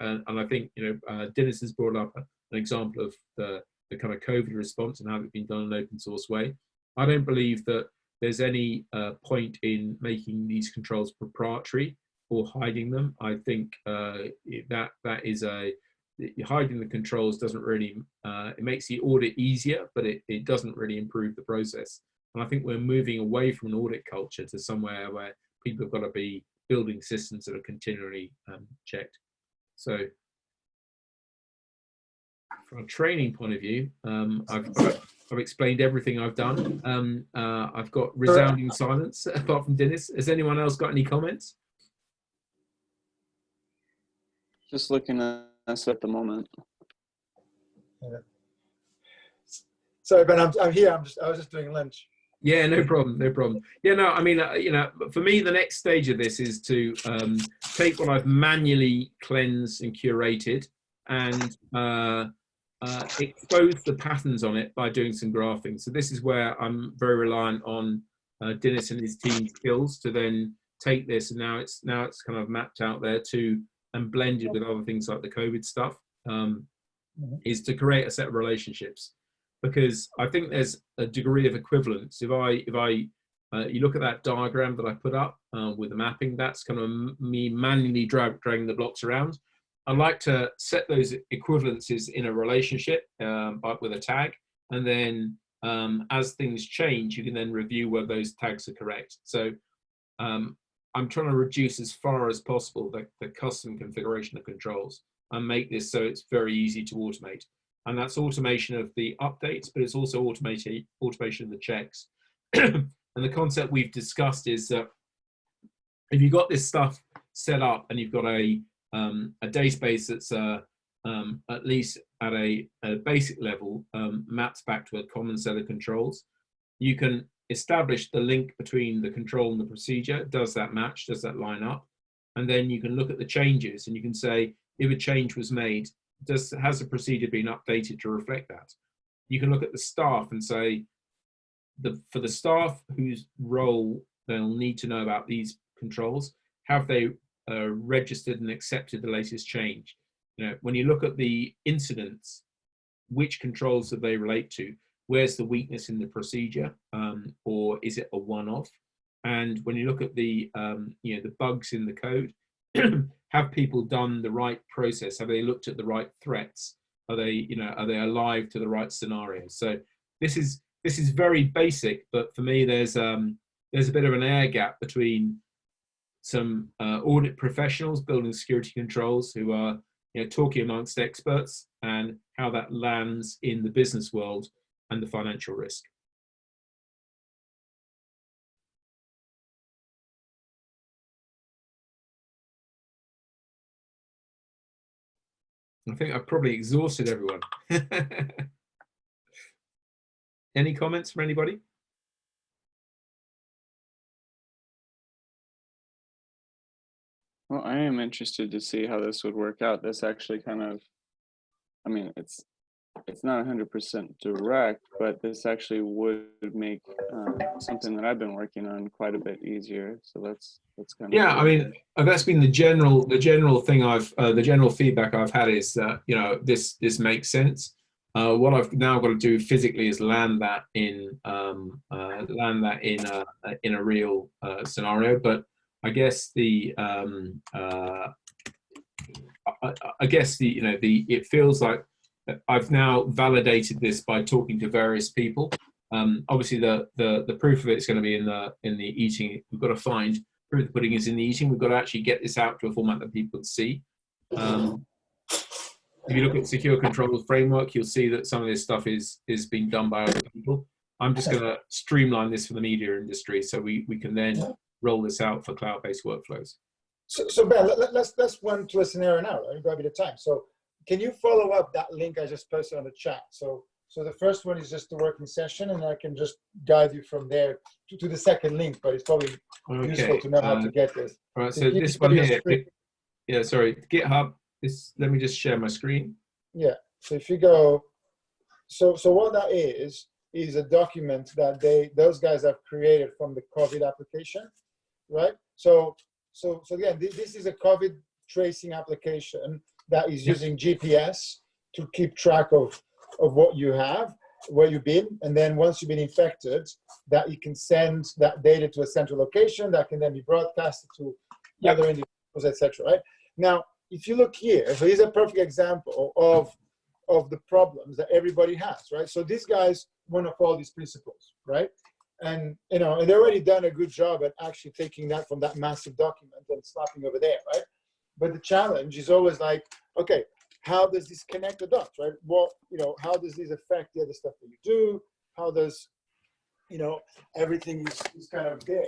Dennis has brought up an example of the kind of COVID response and how it's been done in an open source way. I don't believe that there's any point in making these controls proprietary or hiding them. I think that is hiding the controls doesn't really, it makes the audit easier, but it doesn't really improve the process. And I think we're moving away from an audit culture to somewhere where people have got to be building systems that are continually checked. So from a training point of view, I've explained everything I've done. I've got resounding silence apart from Dennis. Has anyone else got any comments? Just looking at us at the moment. Yeah. Sorry, Ben, I'm here. I was just doing lunch. Yeah, no problem, no problem. Yeah, no, I mean, for me, the next stage of this is to take what I've manually cleansed and curated and expose the patterns on it by doing some graphing. So this is where I'm very reliant on Dennis and his team's skills to then take this, and now it's kind of mapped out there and blended with other things like the COVID stuff, is to create a set of relationships. Because I think there's a degree of equivalence. If you look at that diagram that I put up with the mapping, that's kind of me manually dragging the blocks around. I like to set those equivalences in a relationship, but with a tag, and then as things change, you can then review whether those tags are correct. So I'm trying to reduce as far as possible the custom configuration of controls and make this so it's very easy to automate. And that's automation of the updates, but it's also automation of the checks. And the concept we've discussed is that if you've got this stuff set up and you've got a database that's at least at a basic level maps back to a common set of controls, you can establish the link between the control and the procedure. Does that match? Does that line up? And then you can look at the changes and you can say, if a change was made, has the procedure been updated to reflect that? You can look at the staff and say, for the staff whose role they'll need to know about these controls, have they registered and accepted the latest change? When you look at the incidents, which controls do they relate to? Where's the weakness in the procedure, or is it a one-off? And when you look at the the bugs in the code, have people done the right process? Have they looked at the right threats? Are they alive to the right scenarios? So this is very basic, but for me, there's a bit of an air gap between some audit professionals building security controls who are talking amongst experts and how that lands in the business world and the financial risk. I think I've probably exhausted everyone. Any comments from anybody? Well, I am interested to see how this would work out. This actually kind of, I mean, it's not 100% direct, but this actually would make something that I've been working on quite a bit easier. So that's kind of cool. I mean, that's been the general thing the general feedback I've had is that this makes sense. What I've now got to do physically is land that in a real scenario. But I guess it feels like I've now validated this by talking to various people. Obviously, the proof of it's going to be in the eating. We've got to find proof of the pudding is in the eating. We've got to actually get this out to a format that people can see. If you look at secure controls framework, you'll see that some of this stuff is being done by other people. I'm just going to streamline this for the media industry so we can then roll this out for cloud-based workflows. So Ben, let's run to a scenario now. Right? We've got a bit of time. So can you follow up that link I just posted on the chat? So So the first one is just the working session, and I can just guide you from there to the second link, but it's probably useful to know how to get this. All right, so this one here, yeah, sorry, GitHub, let me just share my screen. Yeah, so if you go, so what that is a document that those guys have created from the COVID application, right? So again, this is a COVID tracing application that is using GPS to keep track of what you have, where you've been, and then once you've been infected, that you can send that data to a central location that can then be broadcasted to other individuals, etc. Right? Now, if you look here, so here's a perfect example of the problems that everybody has, right? So these guys want to follow these principles, right? And and they've already done a good job at actually taking that from that massive document and slapping over there, right? But the challenge is always like, okay, how does this connect the dots, right? What, how does this affect the other stuff that you do? How does, everything is kind of there.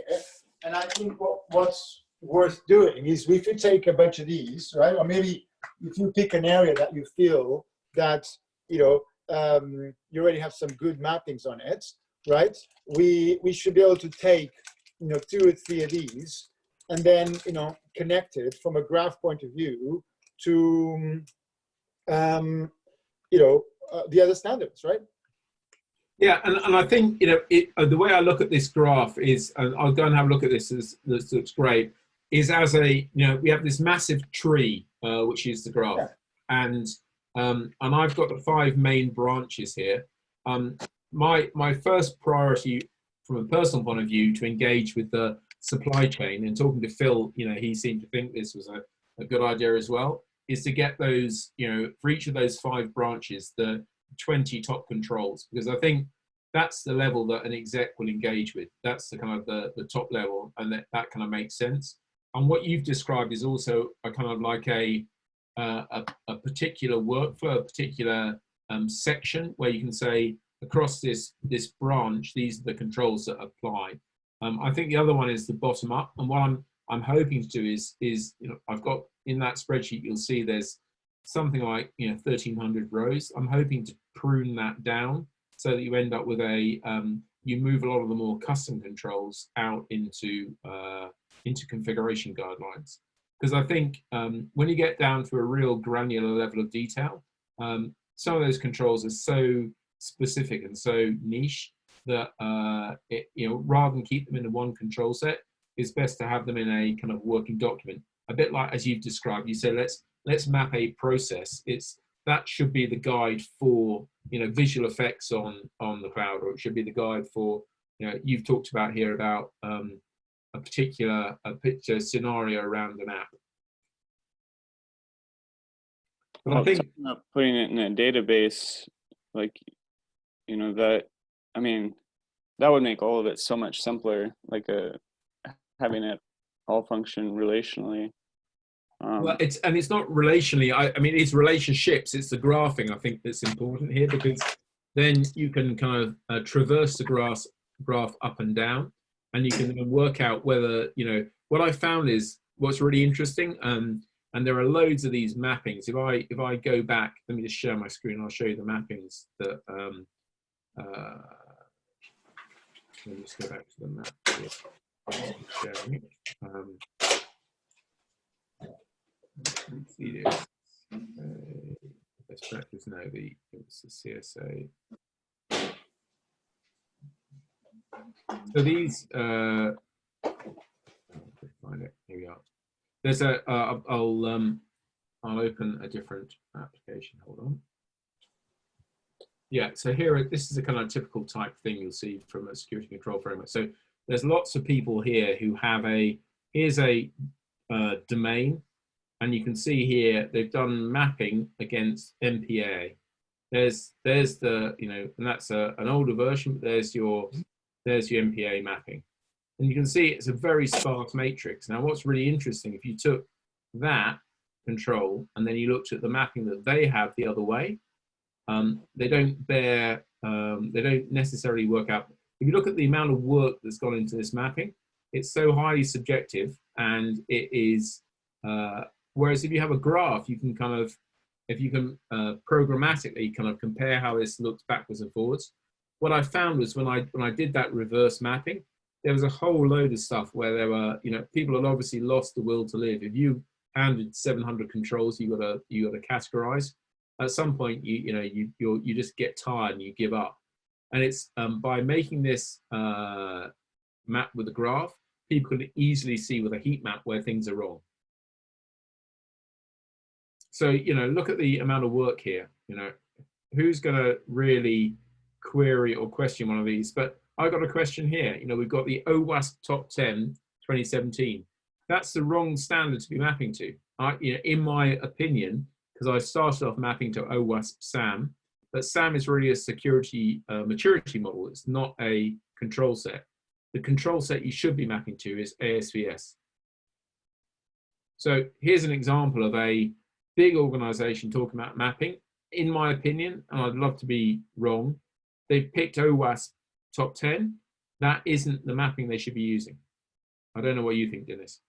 And I think what's worth doing is if you take a bunch of these, right? Or maybe if you pick an area that you feel that, you already have some good mappings on it, right? We should be able to take, 2 or 3 of these and then, connect it from a graph point of view to, the other standards, right? Yeah, and I think, the way I look at this graph is, and I'll go and have a look at this, this looks great, is as a, we have this massive tree, which is the graph. And I've got the 5 main branches here. My first priority from a personal point of view to engage with the supply chain, and talking to Phil, he seemed to think this was a good idea as well, is to get those, for each of those 5 branches, the 20 top controls, because I think that's the level that an exec will engage with. That's the kind of the top level, and that kind of makes sense. And what you've described is also a kind of like a particular workflow, a particular section where you can say across this branch, these are the controls that apply. I think the other one is the bottom up, and what I'm hoping to do is I've got in that spreadsheet, you'll see there's something like 1,300 rows. I'm hoping to prune that down so that you end up with you move a lot of the more custom controls out into configuration guidelines. Because I think when you get down to a real granular level of detail, some of those controls are so specific and so niche that rather than keep them in one control set, it's best to have them in a kind of working document. A bit like as you've described, you say let's map a process. That should be the guide for visual effects on the cloud, or it should be the guide for you've talked about here about a particular scenario around an app. But I think putting it in a database, like that would make all of it so much simpler, like having it all function relationally. Well, it's not relationally. I mean, it's relationships. It's the graphing, I think, that's important here, because then you can kind of traverse the graph up and down, and you can work out whether what I found is what's really interesting. And there are loads of these mappings. If I go back, let me just share my screen. I'll show you the mappings that. Let me just go back to the map. Sharing it. Let's see this. Best practice now. It's the CSA. So these. Find it. Here we are. There's I'll open a different application. Hold on. Yeah, so here, this is a kind of typical type thing you'll see from a security control framework. So there's lots of people here who have here's a domain, and you can see here they've done mapping against MPA. There's the and that's an older version. But there's your MPA mapping. And you can see it's a very sparse matrix. Now, what's really interesting, if you took that control and then you looked at the mapping that they have the other way, they don't necessarily work out. If you look at the amount of work that's gone into this mapping, it's so highly subjective, and it is, whereas if you have a graph, you can kind of if you can programmatically kind of compare how this looks backwards and forwards. What I found was when I did that reverse mapping, there was a whole load of stuff where there were, people had obviously lost the will to live. If you handed 700 controls, you got to categorize. At some point, you just get tired and you give up. And it's by making this map with a graph, people can easily see with a heat map where things are wrong. So, look at the amount of work here. Who's going to really query or question one of these? But I got a question here. We've got the OWASP Top 10 2017. That's the wrong standard to be mapping to. In my opinion, because I started off mapping to OWASP SAM, but SAM is really a security maturity model. It's not a control set. The control set you should be mapping to is ASVS. So here's an example of a big organization talking about mapping. In my opinion, and I'd love to be wrong, they've picked OWASP Top 10. That isn't the mapping they should be using. I don't know what you think, Dennis.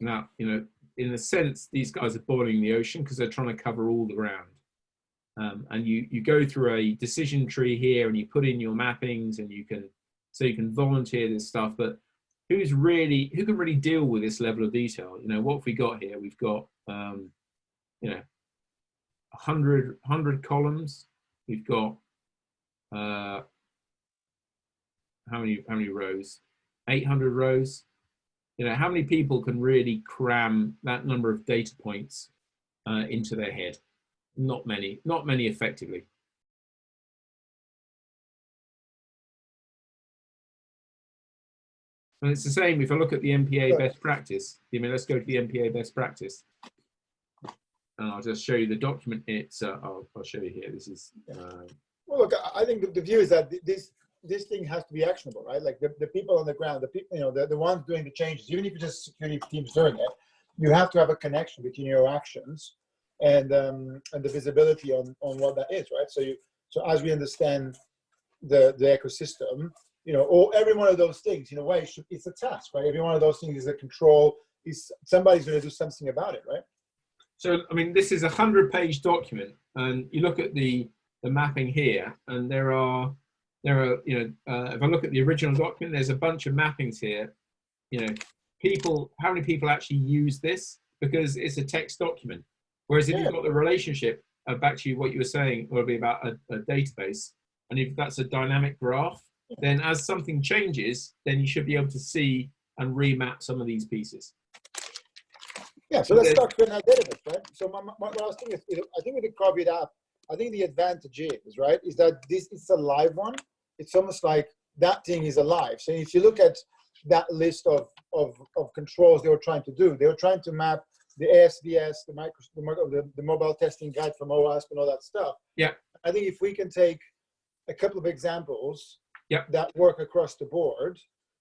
Now, in a sense, these guys are boiling the ocean because they're trying to cover all the ground. And you go through a decision tree here and you put in your mappings and you can volunteer this stuff, but who can really deal with this level of detail? What have we got here? We've got 100 columns. We've got how many rows? 800 rows. How many people can really cram that number of data points into their head? Not many effectively. And it's the same if I look at the MPA best practice. Let's go to the MPA best practice. And I'll just show you the document. I'll show you here. This is. Well, look, I think the view is that this thing has to be actionable, right? Like the people on the ground, the people, the ones doing the changes, even if it's just security teams doing it, you have to have a connection between your actions and the visibility on what that is, right? So as we understand the ecosystem, or every one of those things, in a way, it's a task, right? Every one of those things is a control. Somebody's going to do something about it, right? So, this is a 100-page document, and you look at the mapping here, and there are if I look at the original document, there's a bunch of mappings here. How many people actually use this? Because it's a text document. Whereas if you've got the relationship, back to what you were saying, will be about a database, and if that's a dynamic graph, then as something changes, then you should be able to see and remap some of these pieces. Yeah, so let's start creating our database, right? So what I was thinking is, I think with the COVID app, I think the advantage is that it's a live one. It's almost like that thing is alive. So if you look at that list of controls they were trying to do, they were trying to map the ASVS, the mobile testing guide from OWASP and all that stuff. Yeah. I think if we can take a couple of examples that work across the board,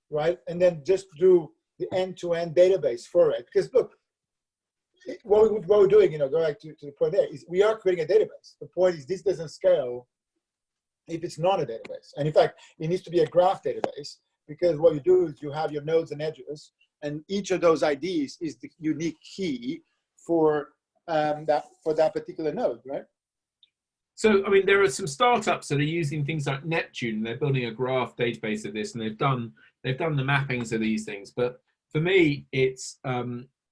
right, and then just do the end-to-end database for it. Because look, what we're doing, go back to the point there, is we are creating a database. The point is this doesn't scale if it's not a database. And in fact, it needs to be a graph database, because what you do is you have your nodes and edges, and each of those IDs is the unique key for that particular node, right? So, there are some startups that are using things like Neptune. They're building a graph database of this, and they've done the mappings of these things. But for me, it's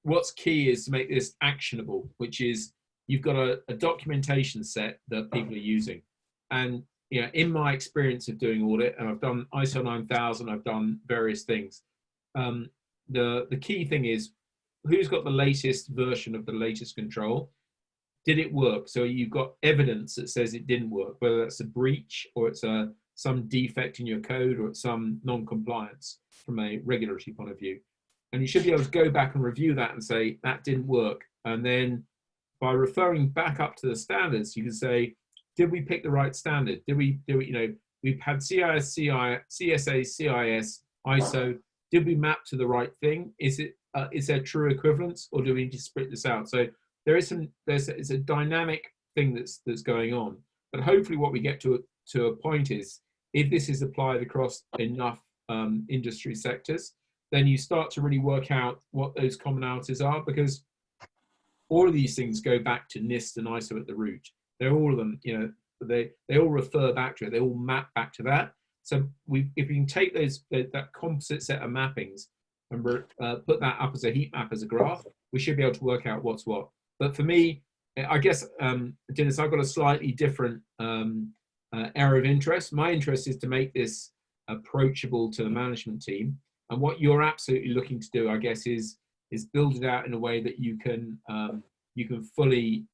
what's key is to make this actionable, which is you've got a documentation set that people are using. And in my experience of doing audit, and I've done ISO 9000, I've done various things. The key thing is who's got the latest version of the latest control. Did it work? So you've got evidence that says it didn't work, whether that's a breach or it's some defect in your code or it's some non-compliance from a regulatory point of view. And you should be able to go back and review that and say, that didn't work. And then by referring back up to the standards, you can say, did we pick the right standard? We've had CIS, CSA, CIS, ISO. Did we map to the right thing? Is there true equivalence, or do we need to split this out? So it's a dynamic thing that's going on. But hopefully what we get to a point is, if this is applied across enough industry sectors, then you start to really work out what those commonalities are, because all of these things go back to NIST and ISO at the root. They're all of them, you know, they all refer back to it. They all map back to that. So if we can take that composite set of mappings and put that up as a heat map, as a graph, we should be able to work out what's what. But for me, I guess, Dennis, I've got a slightly different area of interest. My interest is to make this approachable to the management team. And what you're absolutely looking to do, I guess, is build it out in a way that you can fully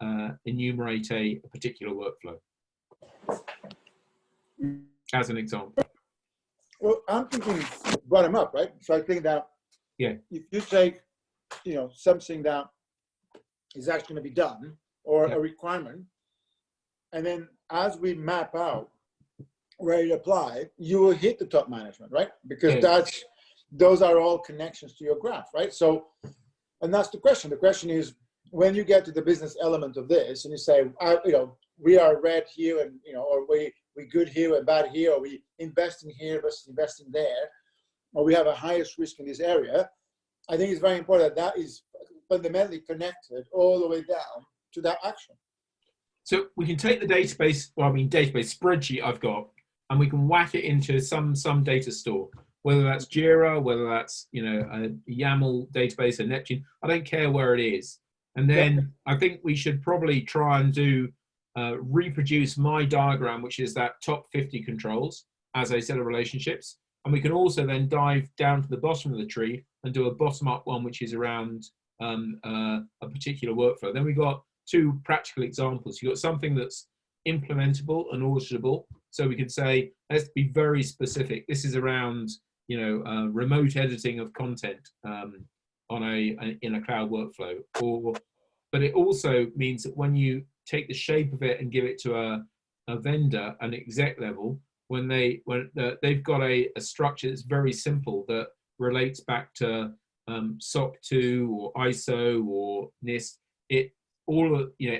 enumerate a particular workflow, as an example. Well, I'm thinking bottom up, right? So I think that if you take, you know, something that is actually going to be done, or a requirement, and then as we map out where it apply, you will hit the top management, right? Because those are all connections to your graph, right? So, and that's the question. The question is, when you get to the business element of this, and you say, you know, we are red here, and you know, or we good here and bad here, or we investing here versus investing there, or we have a highest risk in this area. I think it's very important that is fundamentally connected all the way down to that action. So we can take the database, database spreadsheet I've got, and we can whack it into some data store, whether that's Jira, whether that's, you know, a YAML database, a Neptune. I don't care where it is. And then I think we should probably try and do reproduce my diagram, which is that top 50 controls as a set of relationships. And we can also then dive down to the bottom of the tree and do a bottom-up one, which is around a particular workflow. Then we've got two practical examples. You've got something that's implementable and auditable. So we could say, let's be very specific. This is around, you know, remote editing of content in a cloud workflow. But it also means that when you take the shape of it and give it to a vendor, an exec level, when they've got a structure that's very simple that relates back to SOC 2 or ISO or NIST,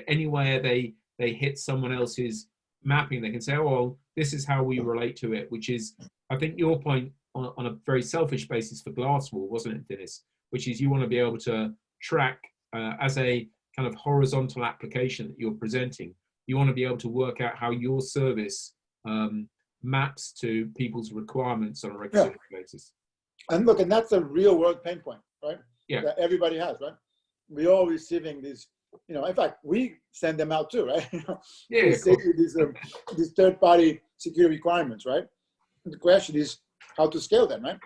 anywhere they hit someone else's mapping, they can say, oh, well, this is how we relate to it, which is, I think, your point on a very selfish basis for Glasswall, wasn't it, Dennis? Which is you want to be able to track as a kind of horizontal application that you're presenting. You want to be able to work out how your service maps to people's requirements on a regular basis. And look, and that's a real world pain point, right? Yeah. That everybody has, right? We're all receiving these, you know, in fact, we send them out too, right? Yeah. These third-party security requirements, right? And the question is how to scale them, right?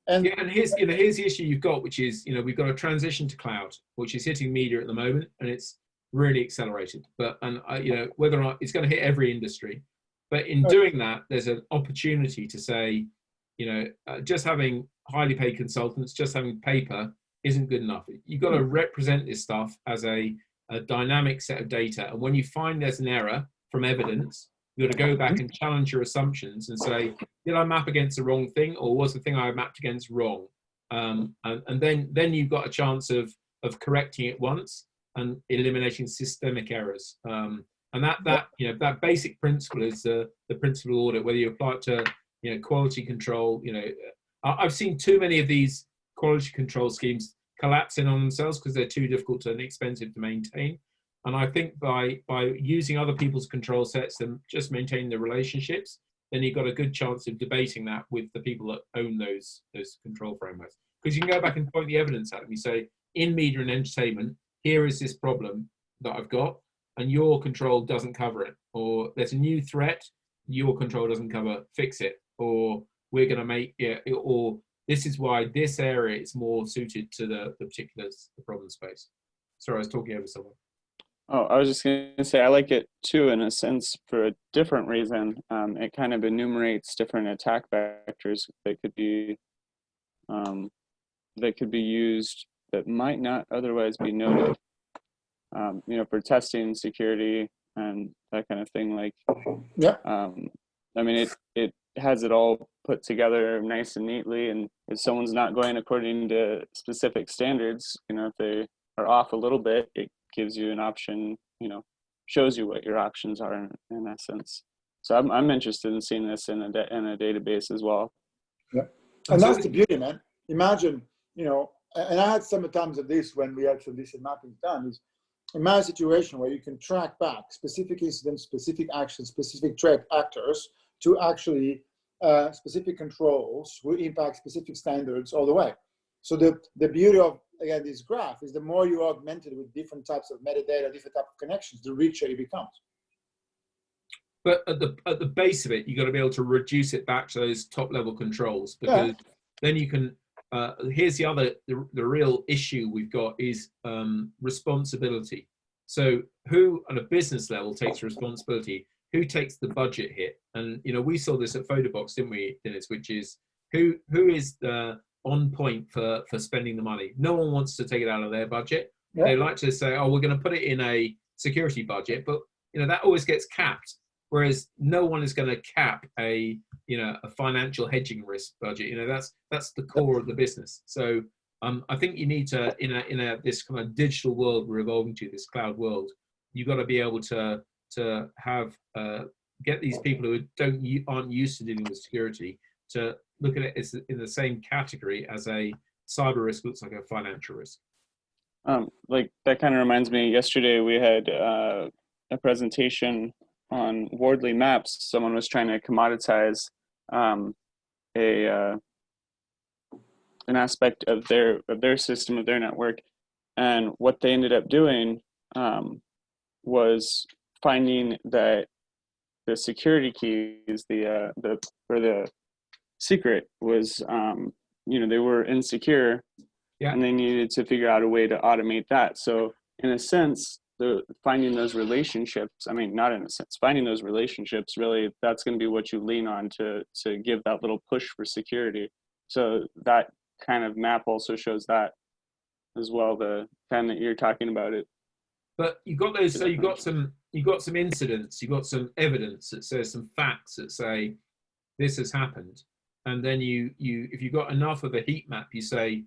And here's the issue you've got, which is, you know, we've got a transition to cloud, which is hitting media at the moment, and it's really accelerated. You know, whether or not it's going to hit every industry, but in doing that, there's an opportunity to say, you know, just having highly paid consultants, just having paper isn't good enough. You've got to represent this stuff as a dynamic set of data. And when you find there's an error from evidence, you've got to go back and challenge your assumptions and say, did I map against the wrong thing, or was the thing I mapped against wrong? And then you've got a chance of correcting it once and eliminating systemic errors. And that basic principle is the principle of audit, whether you apply it to, you know, quality control. You know, I've seen too many of these quality control schemes collapsing on themselves because they're too difficult and expensive to maintain. And I think by using other people's control sets and just maintaining the relationships, then you've got a good chance of debating that with the people that own those control frameworks. Because you can go back and point the evidence at them. You say, in media and entertainment, here is this problem that I've got, and your control doesn't cover it. Or there's a new threat, your control doesn't cover, fix it. Or we're going to make it, or this is why this area is more suited to the particular problem space. Sorry, I was talking over someone. Oh, I was just going to say, I like it too, in a sense, for a different reason. It kind of enumerates different attack vectors that could be used that might not otherwise be noted. You know, for testing, security, and that kind of thing. Like, I mean, it has it all put together nice and neatly. And if someone's not going according to specific standards, you know, if they are off a little bit, it gives you an option, you know, shows you what your options are in essence. So I'm interested in seeing this in a database as well. Yeah, and that's the beauty, man. imagine, and I had some times of this when we had some decent mapping done, is imagine a situation where you can track back specific incidents, specific actions, specific track actors to actually specific controls will impact specific standards all the way. So the beauty of, again, this graph is the more you augment it with different types of metadata, different types of connections, the richer it becomes. But at the base of it, you got to be able to reduce it back to those top level controls, because then you can. Here's the real issue we've got is responsibility. So who at a business level takes responsibility? Who takes the budget hit? And we saw this at Photobox, didn't we, Dennis? Which is who is on point for spending the money? No one wants to take it out of their budget. Yeah. They like to say, oh, we're going to put it in a security budget, but that always gets capped. Whereas no one is going to cap a financial hedging risk budget. That's the core of the business. So I think you need to, in this kind of digital world we're evolving to, this cloud world, you've got to be able to have get these people who aren't used to dealing with security to look at it as in the same category as a cyber risk looks like a financial risk. Like that kind of reminds me. Yesterday we had a presentation on Wardley Maps. Someone was trying to commoditize an aspect of their system, of their network, and what they ended up doing was finding that the security keys, the secret was they were insecure, and they needed to figure out a way to automate that. So in a sense, finding those relationships, finding those relationships, really, that's going to be what you lean on to give that little push for security. So that kind of map also shows that as well, the kind that you're talking about it. But you got those, so you got some incidents, you got some evidence that says, some facts that say this has happened. And then you if you got enough of a heat map, you say,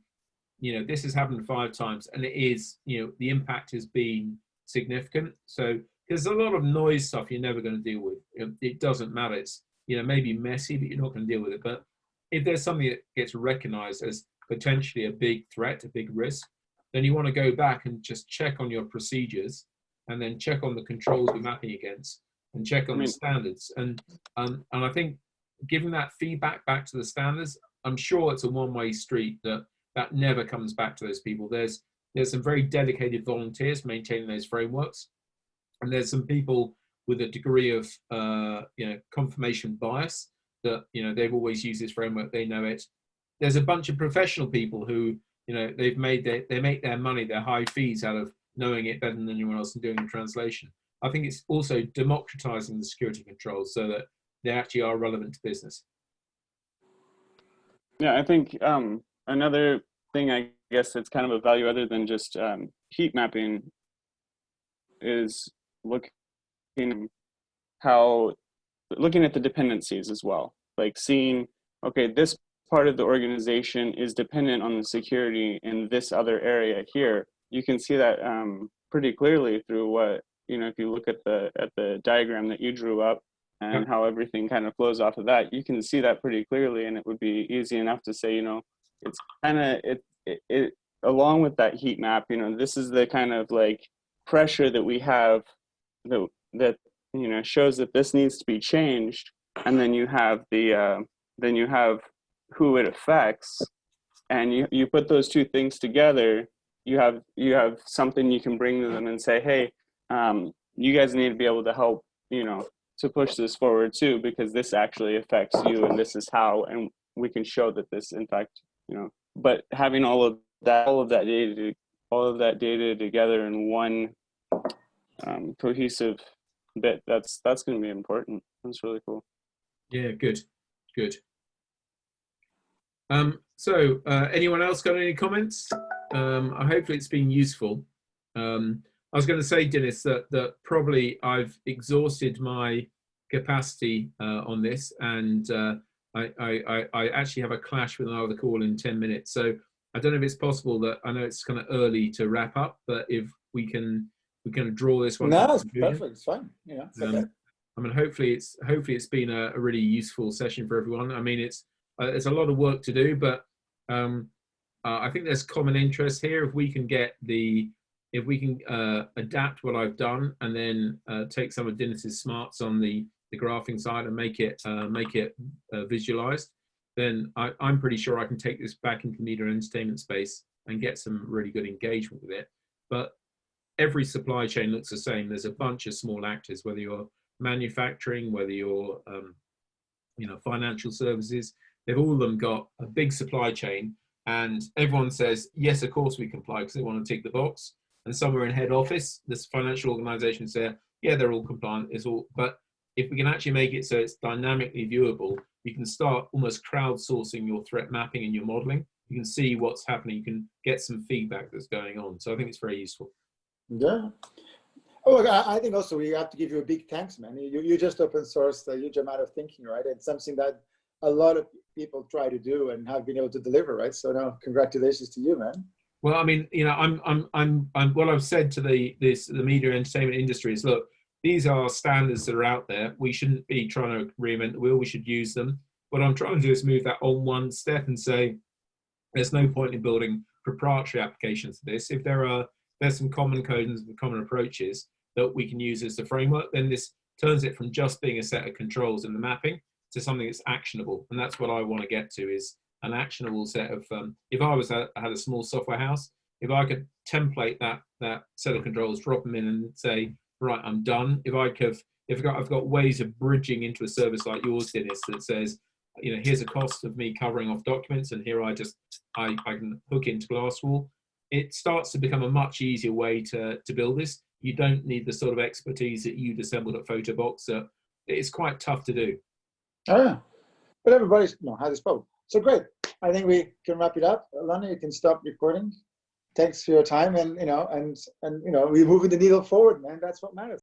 this has happened 5 times, and it is, the impact has been significant. So there's a lot of noise stuff you're never going to deal with. It doesn't matter. It's maybe messy, but you're not going to deal with it. But if there's something that gets recognized as potentially a big threat, a big risk, then you want to go back and just check on your procedures, and then check on the controls you're mapping against, and check on the standards. And I think giving that feedback back to the standards, I'm sure it's a one-way street that never comes back to those people. There's some very dedicated volunteers maintaining those frameworks, and there's some people with a degree of confirmation bias that they've always used this framework, they know it. There's a bunch of professional people who they make their money, their high fees out of knowing it better than anyone else and doing the translation. I think it's also democratizing the security controls so that they actually are relevant to business. Yeah, I think another thing, I guess, that's kind of a value other than just heat mapping is looking at the dependencies as well. Like seeing, okay, this part of the organization is dependent on the security in this other area here. You can see that pretty clearly through what, if you look at the diagram that you drew up and how everything kind of flows off of that, you can see that pretty clearly, and it would be easy enough to say, it's kind of, it along with that heat map, this is the kind of like pressure that we have that shows that this needs to be changed. And then you have who it affects, and you put those two things together, you have something you can bring to them and say, hey, you guys need to be able to help, to push this forward too, because this actually affects you, and this is how, and we can show that this, in fact, but having all of that data together in one cohesive bit, that's going to be important. That's really cool. Yeah, good. So anyone else got any comments? Hopefully it's been useful. I was going to say, Dennis, that probably I've exhausted my capacity on this, and I actually have a clash with another call in 10 minutes. So I don't know if it's possible that, I know it's kind of early to wrap up, but if we can draw this one. No, it's perfect. It's fine. Okay. Hopefully it's been a really useful session for everyone. It's a lot of work to do, but I think there's common interest here. If we can adapt what I've done and then take some of Dennis's smarts on the graphing side and make it visualized, then I'm pretty sure I can take this back into the media and entertainment space and get some really good engagement with it. But every supply chain looks the same. There's a bunch of small actors, whether you're manufacturing, whether you're financial services. They've all of them got a big supply chain, and everyone says, yes, of course we comply because they want to tick the box. And somewhere in head office, this financial organization say, yeah, they're all compliant. It's all, but if we can actually make it so it's dynamically viewable, you can start almost crowdsourcing your threat mapping and your modeling. You can see what's happening. You can get some feedback that's going on. So I think it's very useful. Yeah. Oh, look, I think also we have to give you a big thanks, man. You just open sourced a huge amount of thinking, right? It's something that a lot of people try to do and have been able to deliver, right? So now, congratulations to you, man. Well, I mean, I'm what I've said to the media and entertainment industry is, look, these are standards that are out there. We shouldn't be trying to reinvent the wheel. We should use them. What I'm trying to do is move that on one step and say, there's no point in building proprietary applications for this. If there's some common codes and common approaches that we can use as the framework, then this turns it from just being a set of controls in the mapping to something that's actionable. And that's what I want to get to, is an actionable set of, if I had a small software house, if I could template that set of controls, drop them in and say, right, I'm done. If I've got ways of bridging into a service like yours, Dennis, that says, here's a cost of me covering off documents, and here I can hook into Glasswall. It starts to become a much easier way to build this. You don't need the sort of expertise that you'd assembled at Photobox. It's quite tough to do. Oh, yeah. But everybody's had this problem. So great. I think we can wrap it up. Lana, you can stop recording. Thanks for your time, and we're moving the needle forward, man. That's what matters.